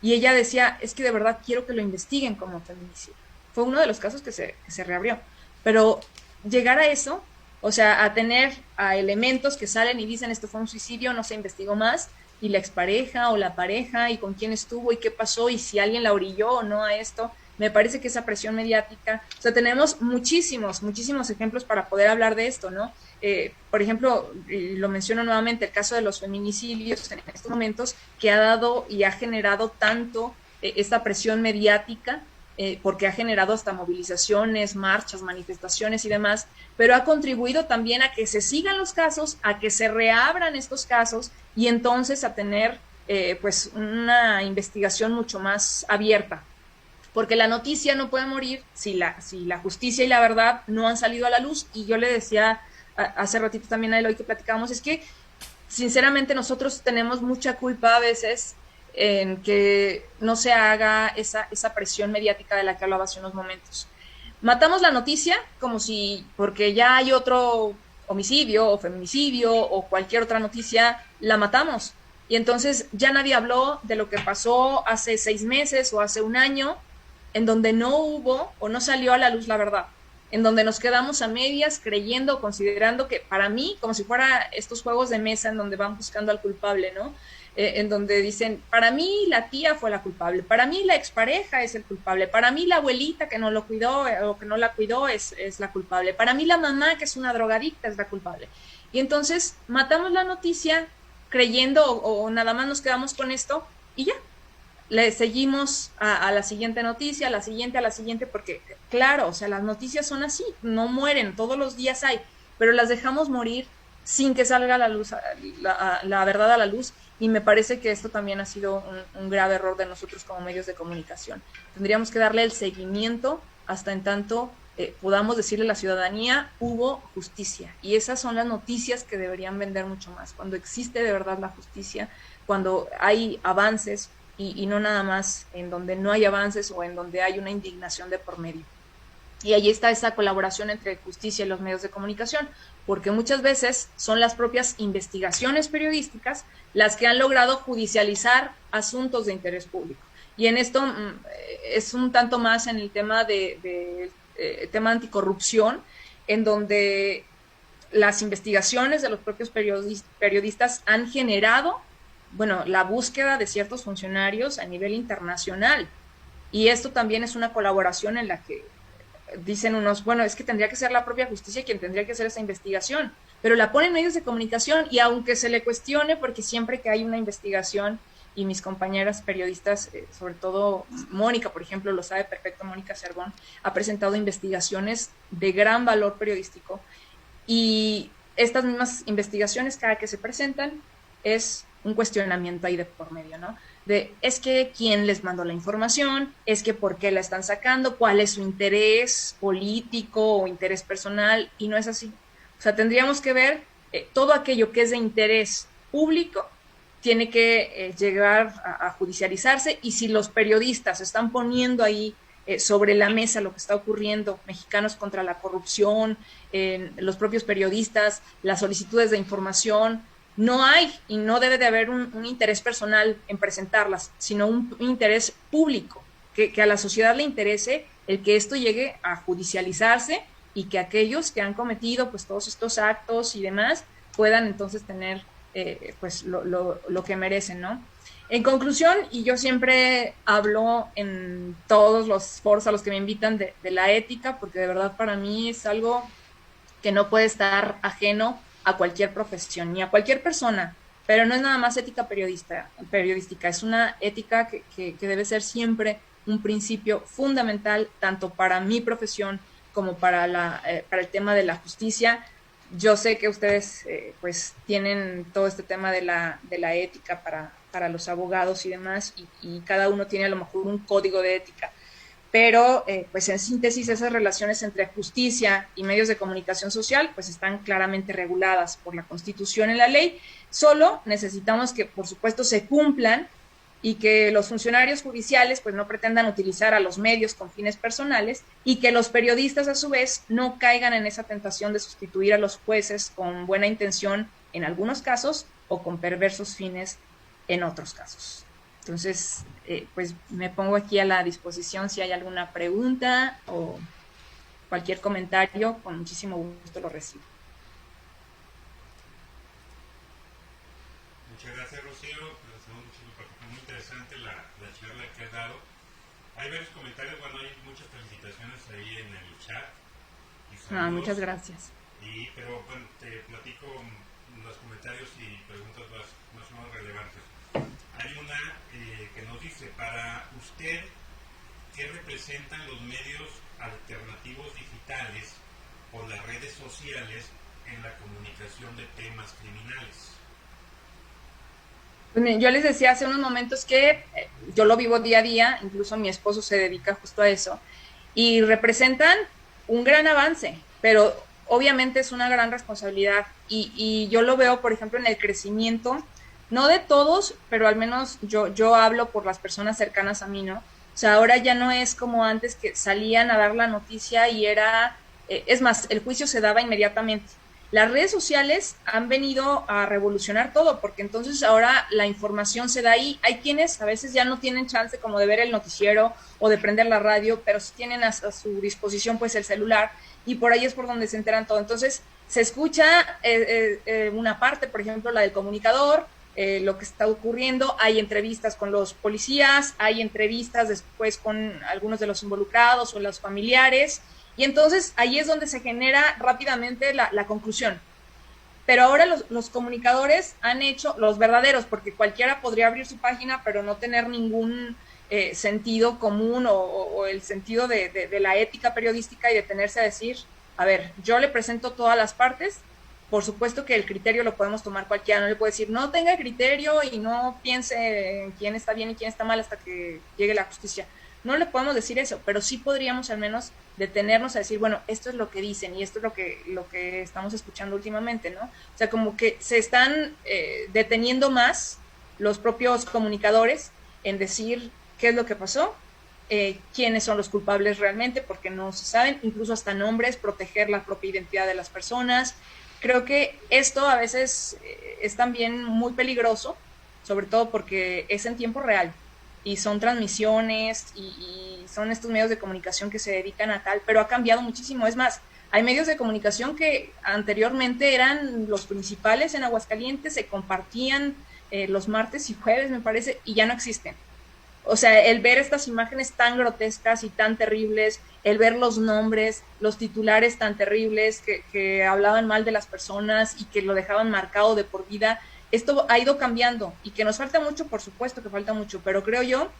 y ella decía, es que de verdad quiero que lo investiguen como feminicidio. Fue uno de los casos que se reabrió. Pero llegar a eso, o sea, a tener a elementos que salen y dicen esto fue un suicidio, no se investigó más, y la expareja o la pareja, y con quién estuvo, y qué pasó, y si alguien la orilló o no a esto, me parece que esa presión mediática, o sea, tenemos muchísimos ejemplos para poder hablar de esto, ¿no? Por ejemplo, lo menciono nuevamente, el caso de los feminicidios en estos momentos, que ha dado y ha generado tanto esta presión mediática, porque ha generado hasta movilizaciones, marchas, manifestaciones y demás, pero ha contribuido también a que se sigan los casos, a que se reabran estos casos y entonces a tener pues una investigación mucho más abierta. Porque la noticia no puede morir si la justicia y la verdad no han salido a la luz. Y yo le decía hace ratito también a Eloy que platicábamos, es que sinceramente nosotros tenemos mucha culpa a veces en que no se haga esa presión mediática de la que hablaba hace unos momentos. Matamos la noticia como si, porque ya hay otro homicidio o feminicidio o cualquier otra noticia, la matamos. Y entonces ya nadie habló de lo que pasó hace 6 meses o hace un año, en donde no hubo o no salió a la luz la verdad, en donde nos quedamos a medias creyendo o considerando que, para mí, como si fuera estos juegos de mesa en donde van buscando al culpable, ¿no? En donde dicen, para mí la tía fue la culpable, para mí la expareja es el culpable, para mí la abuelita que no lo cuidó o que no la cuidó es la culpable, para mí la mamá que es una drogadicta es la culpable. Y entonces matamos la noticia creyendo o nada más nos quedamos con esto y ya, le seguimos a la siguiente noticia, a la siguiente, porque claro, o sea, las noticias son así, no mueren, todos los días hay, pero las dejamos morir sin que salga la luz, la verdad a la luz, y me parece que esto también ha sido un grave error de nosotros como medios de comunicación. Tendríamos que darle el seguimiento hasta en tanto podamos decirle a la ciudadanía, hubo justicia, y esas son las noticias que deberían vender mucho más, cuando existe de verdad la justicia, cuando hay avances, y no nada más en donde no hay avances o en donde hay una indignación de por medio. Y ahí está esa colaboración entre justicia y los medios de comunicación, porque muchas veces son las propias investigaciones periodísticas las que han logrado judicializar asuntos de interés público. Y en esto es un tanto más en el tema tema anticorrupción, en donde las investigaciones de los propios periodistas han generado, bueno, la búsqueda de ciertos funcionarios a nivel internacional. Y esto también es una colaboración en la que dicen unos, bueno, es que tendría que ser la propia justicia quien tendría que hacer esa investigación, pero la ponen medios de comunicación, y aunque se le cuestione, porque siempre que hay una investigación, y mis compañeras periodistas, sobre todo Mónica, por ejemplo, lo sabe perfecto, Mónica Cervón, ha presentado investigaciones de gran valor periodístico, y estas mismas investigaciones, cada que se presentan, es un cuestionamiento ahí de por medio, ¿no? De, es que quién les mandó la información, es que por qué la están sacando, cuál es su interés político o interés personal, y no es así. O sea, tendríamos que ver todo aquello que es de interés público tiene que llegar a judicializarse, y si los periodistas están poniendo ahí sobre la mesa lo que está ocurriendo, Mexicanos contra la Corrupción, los propios periodistas, las solicitudes de información, no hay y no debe de haber un interés personal en presentarlas, sino un interés público, que a la sociedad le interese el que esto llegue a judicializarse, y que aquellos que han cometido pues todos estos actos y demás puedan entonces tener pues lo que merecen, ¿no? En conclusión, y yo siempre hablo en todos los foros a los que me invitan de la ética, porque de verdad para mí es algo que no puede estar ajeno a cualquier profesión ni a cualquier persona, pero no es nada más ética periodística, es una ética que debe ser siempre un principio fundamental, tanto para mi profesión como para el tema de la justicia. Yo sé que ustedes pues tienen todo este tema de la ética para los abogados y demás, y cada uno tiene a lo mejor un código de ética, pero pues en síntesis esas relaciones entre justicia y medios de comunicación social pues están claramente reguladas por la Constitución y la ley. Solo necesitamos que por supuesto se cumplan, y que los funcionarios judiciales pues no pretendan utilizar a los medios con fines personales, y que los periodistas a su vez no caigan en esa tentación de sustituir a los jueces con buena intención en algunos casos o con perversos fines en otros casos. Entonces, pues me pongo aquí a la disposición si hay alguna pregunta o cualquier comentario, con muchísimo gusto lo recibo. Muchas gracias, Rocío. Muy interesante la charla que has dado. Hay varios comentarios, bueno, hay muchas felicitaciones ahí en el chat. Muchas gracias. Pero bueno, te platico los comentarios y preguntas más o menos relevantes. Hay una que nos dice, para usted, ¿qué representan los medios alternativos digitales o las redes sociales en la comunicación de temas criminales? Pues yo les decía hace unos momentos que yo lo vivo día a día, incluso mi esposo se dedica justo a eso, y representan un gran avance, pero obviamente es una gran responsabilidad y yo lo veo, por ejemplo, en el crecimiento, no de todos, pero al menos yo hablo por las personas cercanas a mí, ¿no? O sea, ahora ya no es como antes que salían a dar la noticia y era, es más, el juicio se daba inmediatamente. Las redes sociales han venido a revolucionar todo, porque entonces ahora la información se da ahí. Hay quienes a veces ya no tienen chance como de ver el noticiero o de prender la radio, pero sí tienen a su disposición pues el celular y por ahí es por donde se enteran todo. Entonces se escucha una parte, por ejemplo, la del comunicador, lo que está ocurriendo, hay entrevistas con los policías, hay entrevistas después con algunos de los involucrados o los familiares, y entonces ahí es donde se genera rápidamente la conclusión. Pero ahora los comunicadores han hecho, los verdaderos, porque cualquiera podría abrir su página, pero no tener ningún sentido común o el sentido de la ética periodística y detenerse a decir, a ver, yo le presento todas las partes. Por supuesto que el criterio lo podemos tomar cualquiera, no le puede decir, no tenga criterio y no piense en quién está bien y quién está mal hasta que llegue la justicia. No le podemos decir eso, pero sí podríamos al menos detenernos a decir, bueno, esto es lo que dicen y esto es lo que estamos escuchando últimamente, ¿no? O sea, como que se están deteniendo más los propios comunicadores en decir qué es lo que pasó, quiénes son los culpables realmente, porque no se saben, incluso hasta nombres, proteger la propia identidad de las personas. Creo que esto a veces es también muy peligroso, sobre todo porque es en tiempo real y son transmisiones y son estos medios de comunicación que se dedican a tal, pero ha cambiado muchísimo. Es más, hay medios de comunicación que anteriormente eran los principales en Aguascalientes, se compartían los martes y jueves, me parece, y ya no existen. O sea, el ver estas imágenes tan grotescas y tan terribles, el ver los nombres, los titulares tan terribles que hablaban mal de las personas y que lo dejaban marcado de por vida, esto ha ido cambiando y que nos falta mucho, por supuesto que falta mucho, pero creo yo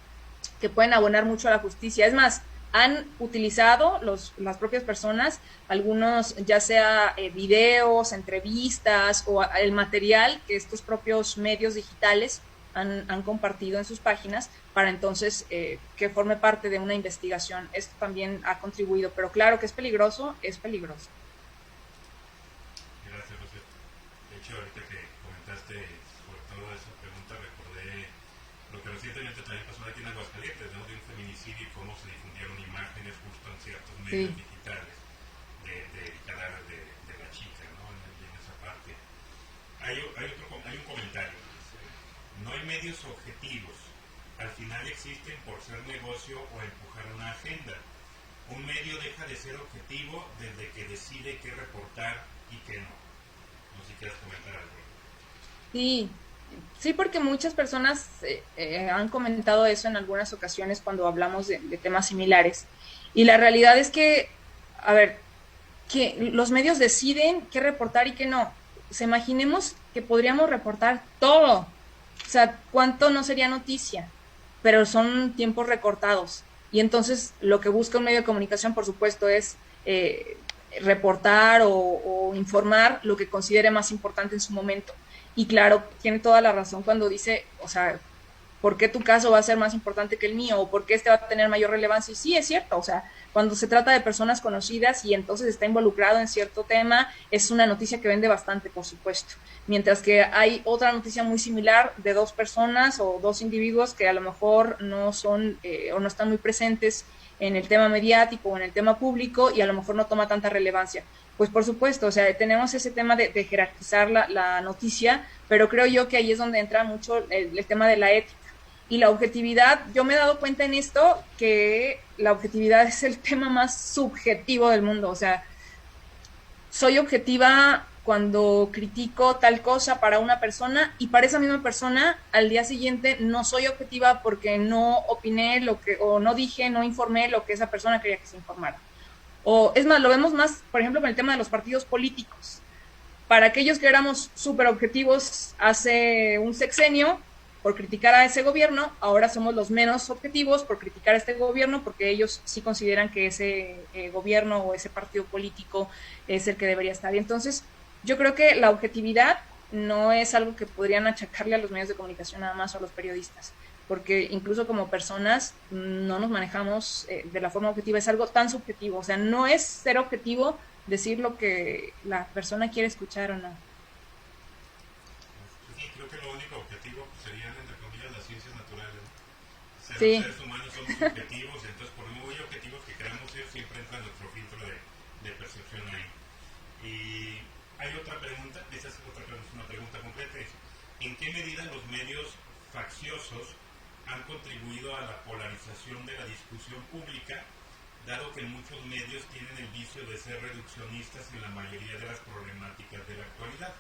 que pueden abonar mucho a la justicia. Es más, han utilizado las propias personas, algunos ya sea videos, entrevistas o el material que estos propios medios digitales han compartido en sus páginas para entonces que forme parte de una investigación. Esto también ha contribuido, pero claro que es peligroso, es peligroso. Gracias, José. De hecho, ahorita que comentaste sobre todo esa pregunta, recordé lo que recientemente también pasó aquí en Aguascalientes, ¿no? De un feminicidio y cómo se difundieron imágenes justo en ciertos medios digitales del cadáver de la chica, ¿no? En esa parte. Hay un comentario. No hay medios objetivos. Al final existen por ser negocio o empujar una agenda. Un medio deja de ser objetivo desde que decide qué reportar y qué no. No sé si quieres comentar algo. Sí, porque muchas personas han comentado eso en algunas ocasiones cuando hablamos de temas similares. Y la realidad es que, a ver, que los medios deciden qué reportar y qué no. O sea, imaginemos que podríamos reportar todo. O sea, ¿cuánto no sería noticia? Pero son tiempos recortados. Y entonces lo que busca un medio de comunicación, por supuesto, es reportar o informar lo que considere más importante en su momento. Y claro, tiene toda la razón cuando dice, o sea, ¿por qué tu caso va a ser más importante que el mío? ¿O por qué este va a tener mayor relevancia? Y sí, es cierto, o sea, cuando se trata de personas conocidas y entonces está involucrado en cierto tema, es una noticia que vende bastante, por supuesto. Mientras que hay otra noticia muy similar de dos personas o dos individuos que a lo mejor no son o no están muy presentes en el tema mediático o en el tema público y a lo mejor no toma tanta relevancia. Pues por supuesto, o sea, tenemos ese tema de jerarquizar la noticia, pero creo yo que ahí es donde entra mucho el tema de la ética. Y la objetividad, yo me he dado cuenta en esto que la objetividad es el tema más subjetivo del mundo. O sea, soy objetiva cuando critico tal cosa para una persona y para esa misma persona al día siguiente no soy objetiva porque no opiné lo que, o no dije, no informé lo que esa persona quería que se informara. O es más, lo vemos más, por ejemplo, con el tema de los partidos políticos. Para aquellos que éramos súper objetivos hace un sexenio por criticar a ese gobierno, ahora somos los menos objetivos por criticar a este gobierno porque ellos sí consideran que ese gobierno o ese partido político es el que debería estar. Y entonces, yo creo que la objetividad no es algo que podrían achacarle a los medios de comunicación nada más o a los periodistas, porque incluso como personas no nos manejamos de la forma objetiva, es algo tan subjetivo, o sea, no es ser objetivo decir lo que la persona quiere escuchar o no. Sí, creo que lo único objetivo pues, serían, entre comillas, las ciencias naturales, ¿no? Ser Sí. los seres humanos somos objetivos, entonces por muy objetivos que queramos ser, siempre entra nuestro filtro de percepción ahí. Y hay otra pregunta, esa es una pregunta completa, es, ¿en qué medida los medios facciosos han contribuido a la polarización de la discusión pública, dado que muchos medios tienen el vicio de ser reduccionistas en la mayoría de las problemáticas de la actualidad?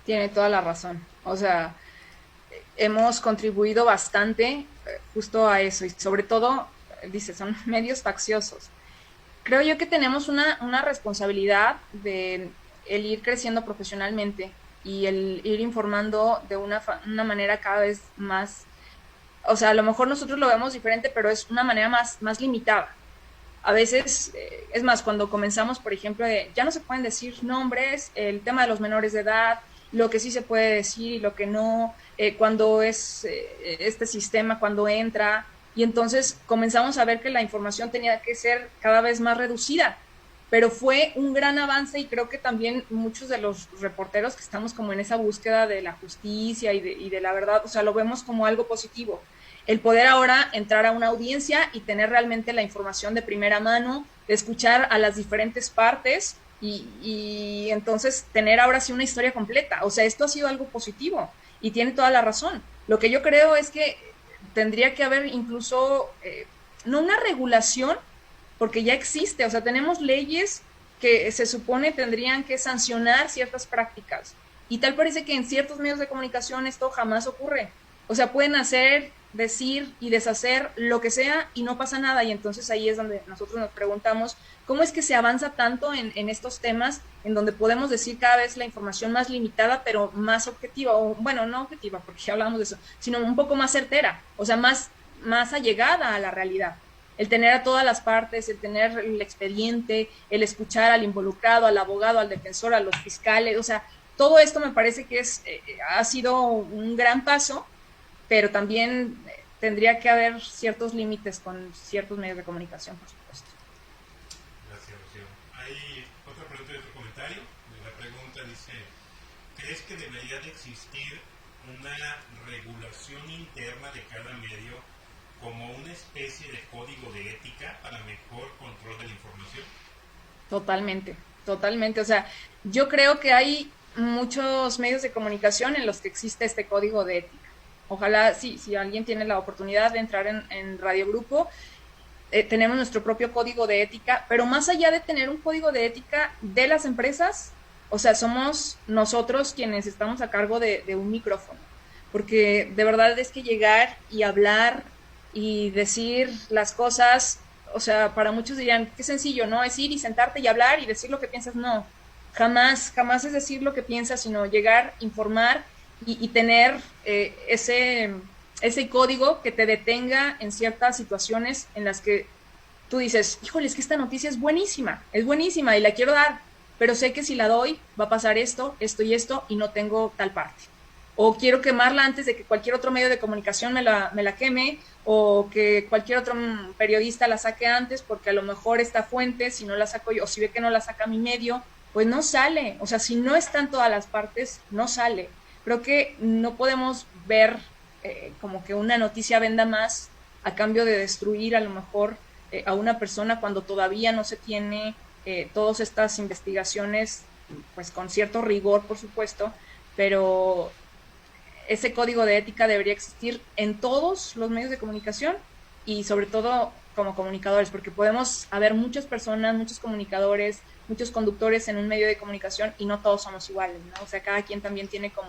Tiene toda la razón. O sea, hemos contribuido bastante justo a eso y sobre todo, dice, son medios facciosos. Creo yo que tenemos una responsabilidad de el ir creciendo profesionalmente y el ir informando de una manera cada vez más, o sea, a lo mejor nosotros lo vemos diferente, pero es una manera más limitada. A veces, es más, cuando comenzamos, por ejemplo, ya no se pueden decir nombres, el tema de los menores de edad, lo que sí se puede decir y lo que no, cuando es este sistema, cuando entra, y entonces comenzamos a ver que la información tenía que ser cada vez más reducida, pero fue un gran avance y creo que también muchos de los reporteros que estamos como en esa búsqueda de la justicia y de la verdad, o sea, lo vemos como algo positivo. El poder ahora entrar a una audiencia y tener realmente la información de primera mano, de escuchar a las diferentes partes y entonces tener ahora sí una historia completa. O sea, esto ha sido algo positivo y tiene toda la razón. Lo que yo creo es que tendría que haber incluso, no una regulación, porque ya existe, o sea, tenemos leyes que se supone tendrían que sancionar ciertas prácticas y tal parece que en ciertos medios de comunicación esto jamás ocurre. O sea, pueden hacer, decir y deshacer lo que sea y no pasa nada. Y entonces ahí es donde nosotros nos preguntamos cómo es que se avanza tanto en estos temas en donde podemos decir cada vez la información más limitada, pero más objetiva, o bueno, no objetiva, porque ya hablamos de eso, sino un poco más certera, o sea, más allegada a la realidad. El tener a todas las partes, el tener el expediente, el escuchar al involucrado, al abogado, al defensor, a los fiscales, o sea, todo esto me parece que ha sido un gran paso, pero también tendría que haber ciertos límites con ciertos medios de comunicación, por supuesto. Gracias, Rocío. Hay otra pregunta y otro comentario. La pregunta dice, ¿crees que debería de existir una regulación interna de cada medio como una especie de código de ética para mejor control de la información? Totalmente, totalmente. O sea, yo creo que hay muchos medios de comunicación en los que existe este código de ética. Ojalá, si alguien tiene la oportunidad de entrar en Radio Grupo, tenemos nuestro propio código de ética, pero más allá de tener un código de ética de las empresas, o sea, somos nosotros quienes estamos a cargo de un micrófono, porque de verdad es que llegar y hablar y decir las cosas, o sea, para muchos dirían, qué sencillo, ¿no? Es ir y sentarte y hablar y decir lo que piensas, no, jamás, jamás es decir lo que piensas, sino llegar, informar y tener ese código que te detenga en ciertas situaciones en las que tú dices, híjole, es que esta noticia es buenísima y la quiero dar, pero sé que si la doy va a pasar esto, esto y no tengo tal parte. O quiero quemarla antes de que cualquier otro medio de comunicación me la queme, o que cualquier otro periodista la saque antes, porque a lo mejor esta fuente, si no la saco yo, o si ve que no la saca mi medio, pues no sale. O sea, si no están todas las partes, no sale. Creo que no podemos ver como que una noticia venda más a cambio de destruir a lo mejor a una persona cuando todavía no se tiene todas estas investigaciones, pues con cierto rigor, por supuesto, pero ese código de ética debería existir en todos los medios de comunicación y sobre todo como comunicadores, porque podemos haber muchas personas, muchos comunicadores, muchos conductores en un medio de comunicación y no todos somos iguales, ¿no? O sea, cada quien también tiene como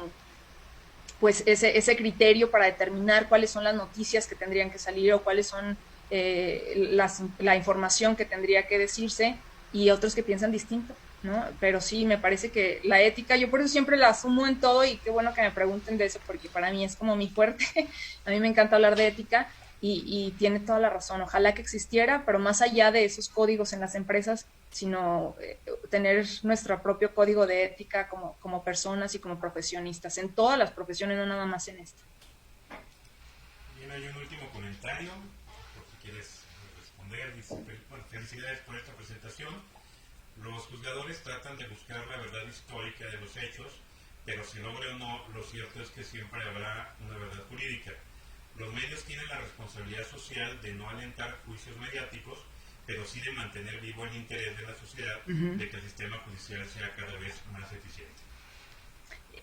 pues ese criterio para determinar cuáles son las noticias que tendrían que salir o cuáles son la información que tendría que decirse, y otros que piensan distinto, ¿no? Pero sí, me parece que la ética, yo por eso siempre la asumo en todo, y qué bueno que me pregunten de eso, porque para mí es como mi fuerte. A mí me encanta hablar de ética, y tiene toda la razón. Ojalá que existiera, pero más allá de esos códigos en las empresas, sino tener nuestro propio código de ética como personas y como profesionistas, en todas las profesiones, no nada más en esta. Bien, hay un último comentario, por si quieres responder. Dice, bueno, felicidades por esta presentación. Los juzgadores tratan de buscar la verdad histórica de los hechos, pero si logra o no, lo cierto es que siempre habrá una verdad jurídica. Los medios tienen la responsabilidad social de no alentar juicios mediáticos, pero sí de mantener vivo el interés de la sociedad de que el sistema judicial sea cada vez más eficiente.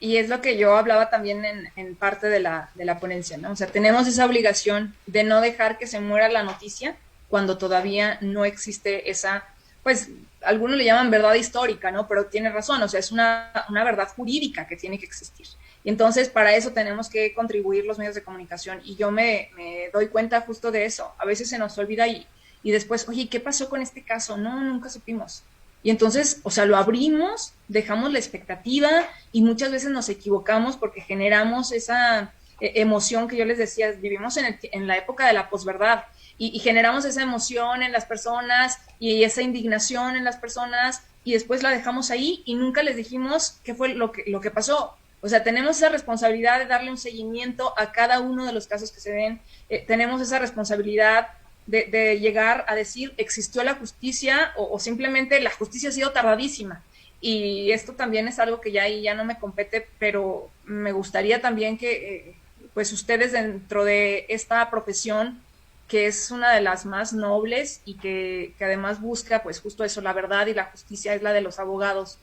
Y es lo que yo hablaba también en parte de la ponencia, ¿no? O sea, tenemos esa obligación de no dejar que se muera la noticia cuando todavía no existe esa, pues, algunos le llaman verdad histórica, ¿no? Pero tiene razón, o sea, es una verdad jurídica que tiene que existir. Y entonces, para eso tenemos que contribuir los medios de comunicación. Y yo me doy cuenta justo de eso. A veces se nos olvida y después, oye, ¿qué pasó con este caso? No, nunca supimos. Y entonces, o sea, lo abrimos, dejamos la expectativa y muchas veces nos equivocamos porque generamos esa emoción que yo les decía, vivimos en la época de la posverdad y generamos esa emoción en las personas y esa indignación en las personas, y después la dejamos ahí y nunca les dijimos qué fue lo que pasó. O sea, tenemos esa responsabilidad de darle un seguimiento a cada uno de los casos que se den. Tenemos esa responsabilidad de llegar a decir, existió la justicia, o simplemente la justicia ha sido tardadísima. Y esto también es algo que ya no me compete, pero me gustaría también que pues ustedes, dentro de esta profesión, que es una de las más nobles y que además busca pues justo eso, la verdad y la justicia, es la de los abogados.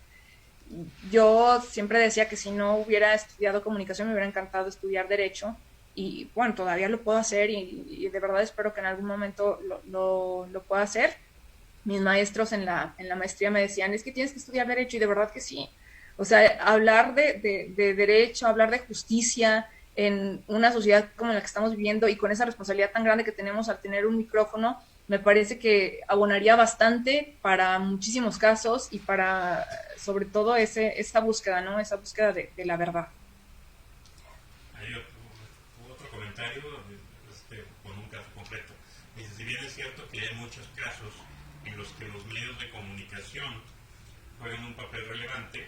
Yo siempre decía que si no hubiera estudiado comunicación me hubiera encantado estudiar derecho, y bueno, todavía lo puedo hacer, y de verdad espero que en algún momento lo pueda hacer. Mis maestros en la maestría me decían, es que tienes que estudiar derecho, y de verdad que sí. O sea, hablar de derecho, hablar de justicia en una sociedad como la que estamos viviendo y con esa responsabilidad tan grande que tenemos al tener un micrófono, me parece que abonaría bastante para muchísimos casos y para, sobre todo, esa búsqueda, ¿no? Esa búsqueda de la verdad. Hay otro comentario con un caso concreto. Dice, si bien es cierto que hay muchos casos en los que los medios de comunicación juegan un papel relevante,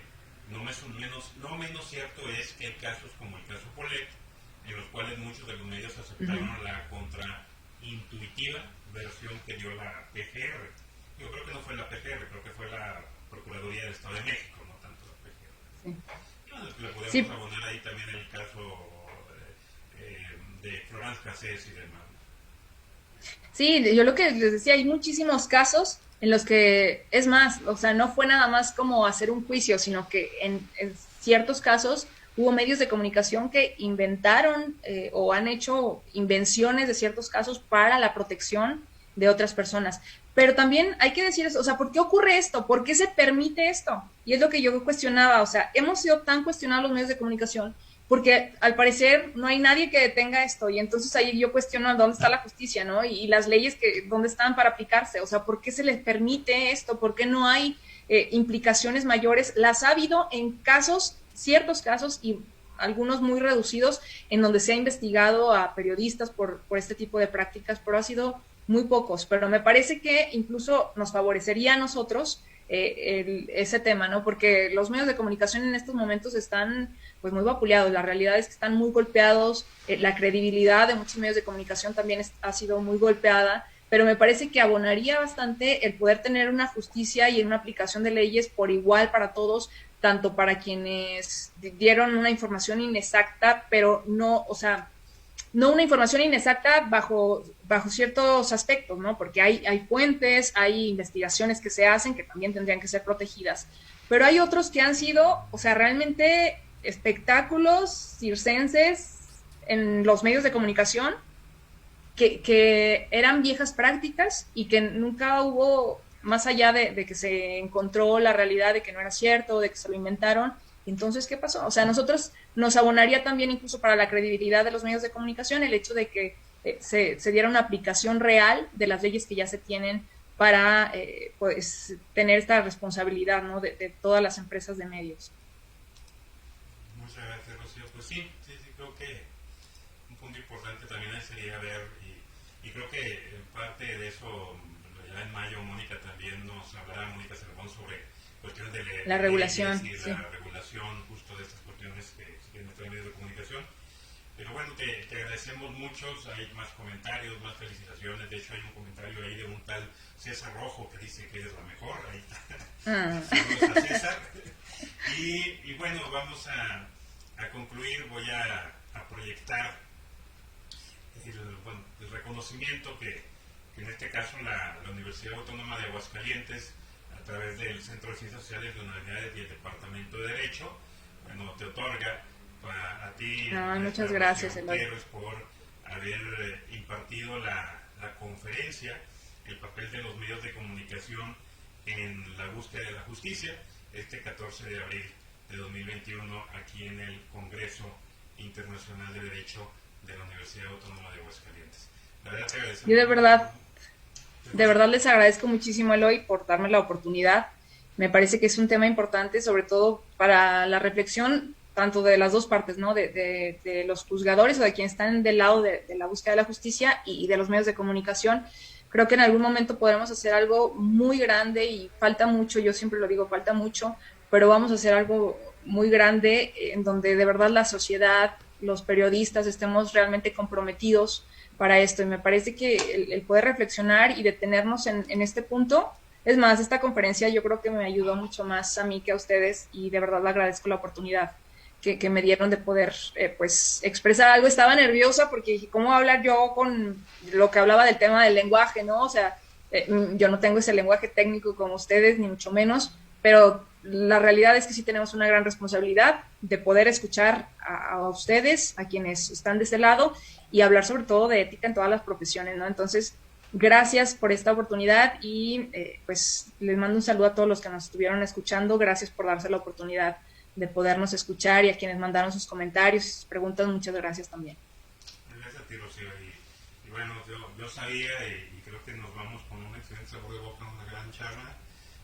no menos cierto es que hay casos como el caso Polet, en los cuales muchos de los medios aceptaron la contraintuitiva versión que dio la PGR. Yo creo que no fue la PGR, creo que fue la Procuraduría del Estado de México, no tanto la PGR. Sí. Bueno, le podemos abonar ahí también el caso de Florence Cassés y demás. Sí, yo lo que les decía, hay muchísimos casos en los que, es más, o sea, no fue nada más como hacer un juicio, sino que en ciertos casos hubo medios de comunicación que inventaron o han hecho invenciones de ciertos casos para la protección de otras personas. Pero también hay que decir eso, o sea, ¿por qué ocurre esto? ¿Por qué se permite esto? Y es lo que yo cuestionaba, o sea, hemos sido tan cuestionados los medios de comunicación porque al parecer no hay nadie que detenga esto, y entonces ahí yo cuestiono dónde está la justicia, ¿no? Y las leyes, dónde están para aplicarse, o sea, ¿por qué se les permite esto? ¿Por qué no hay implicaciones mayores? Las ha habido en casos, ciertos casos, y algunos muy reducidos, en donde se ha investigado a periodistas por este tipo de prácticas, pero ha sido muy pocos. Pero me parece que incluso nos favorecería a nosotros ese tema, ¿no? Porque los medios de comunicación en estos momentos están pues muy vapuleados, la realidad es que están muy golpeados, la credibilidad de muchos medios de comunicación también ha sido muy golpeada, pero me parece que abonaría bastante el poder tener una justicia y una aplicación de leyes por igual para todos, tanto para quienes dieron una información inexacta, pero no, o sea, no una información inexacta bajo ciertos aspectos, ¿no? Porque hay fuentes, hay investigaciones que se hacen que también tendrían que ser protegidas, pero hay otros que han sido, o sea, realmente espectáculos circenses en los medios de comunicación que eran viejas prácticas y que nunca hubo, más allá de que se encontró la realidad de que no era cierto, de que se lo inventaron. Entonces, ¿qué pasó? O sea, a nosotros nos abonaría también incluso para la credibilidad de los medios de comunicación el hecho de que se diera una aplicación real de las leyes que ya se tienen para pues tener esta responsabilidad, ¿no? de todas las empresas de medios. Muchas gracias, Rocío. Pues sí, creo que un punto importante también sería ver, y creo que en parte de eso, ya en mayo, Mónica también nos hablará, Mónica Cervón, sobre cuestiones de la regulación, y la regulación justo de estas cuestiones que en nuestros medios de comunicación. Pero bueno, te agradecemos mucho, hay más comentarios, más felicitaciones. De hecho, hay un comentario ahí de un tal César Rojo que dice que eres la mejor. Ahí está. Saludos a César. Y bueno, vamos a concluir. Voy a proyectar el reconocimiento que en este caso la Universidad Autónoma de Aguascalientes, a través del Centro de Ciencias Sociales, de Humanidades y el Departamento de Derecho, bueno, te otorga a ti, muchas gracias, Gutiérrez, por haber impartido la conferencia, el papel de los medios de comunicación en la búsqueda de la justicia, este 14 de abril de 2021, aquí en el Congreso Internacional de Derecho de la Universidad Autónoma de Aguascalientes. La verdad te agradecemos. Yo de verdad les agradezco muchísimo, Eloy, por darme la oportunidad. Me parece que es un tema importante, sobre todo para la reflexión tanto de las dos partes, ¿no? De los juzgadores o de quienes están del lado de la búsqueda de la justicia y de los medios de comunicación. Creo que en algún momento podremos hacer algo muy grande y falta mucho, yo siempre lo digo, falta mucho, pero vamos a hacer algo muy grande en donde de verdad la sociedad, los periodistas estemos realmente comprometidos para esto. Y me parece que el poder reflexionar y detenernos en este punto, es más, esta conferencia yo creo que me ayudó mucho más a mí que a ustedes y de verdad le agradezco la oportunidad que me dieron de poder pues expresar algo. Estaba nerviosa porque dije, ¿cómo hablar yo con lo que hablaba del tema del lenguaje, no? O sea, yo no tengo ese lenguaje técnico como ustedes, ni mucho menos, pero la realidad es que sí tenemos una gran responsabilidad de poder escuchar a ustedes, a quienes están de este lado, y hablar sobre todo de ética en todas las profesiones, ¿no? Entonces, gracias por esta oportunidad y pues les mando un saludo a todos los que nos estuvieron escuchando. Gracias por darse la oportunidad de podernos escuchar, y a quienes mandaron sus comentarios y sus preguntas, muchas gracias también. Gracias a ti, Rocío. Y bueno, yo sabía, y creo que nos vamos con un excelente sabor de boca, una gran charla.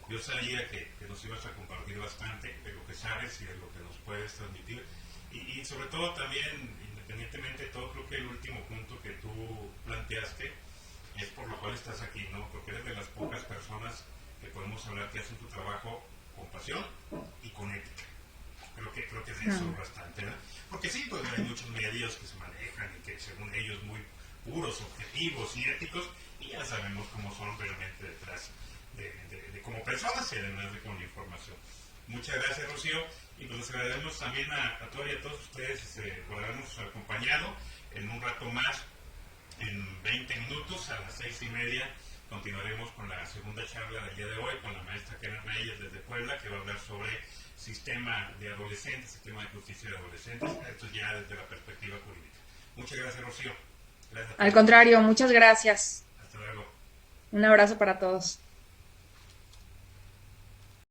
Yo sabía que nos ibas a compartir bastante de lo que sabes y de lo que nos puedes transmitir. Y sobre todo también, independientemente de todo, creo que el último punto que tú planteaste es por lo cual estás aquí, ¿no? Porque eres de las pocas personas que podemos hablar que hacen tu trabajo con pasión y con ética. Creo que es eso bastante, ¿no? Porque sí, pues hay muchos medios que se manejan y que según ellos muy puros, objetivos y éticos, y ya sabemos cómo son realmente detrás de como personas y además de con la información. Muchas gracias, Rocío, y pues les agradecemos también a todos ustedes por habernos acompañado. En un rato más, en 20 minutos, a las 6:30, continuaremos con la segunda charla del día de hoy con la maestra Karen Reyes desde Puebla, que va a hablar sobre sistema de adolescentes, sistema de justicia de adolescentes, esto ya desde la perspectiva jurídica. Muchas gracias, Rocío. Gracias. Al contrario, muchas gracias. Hasta luego. Un abrazo para todos.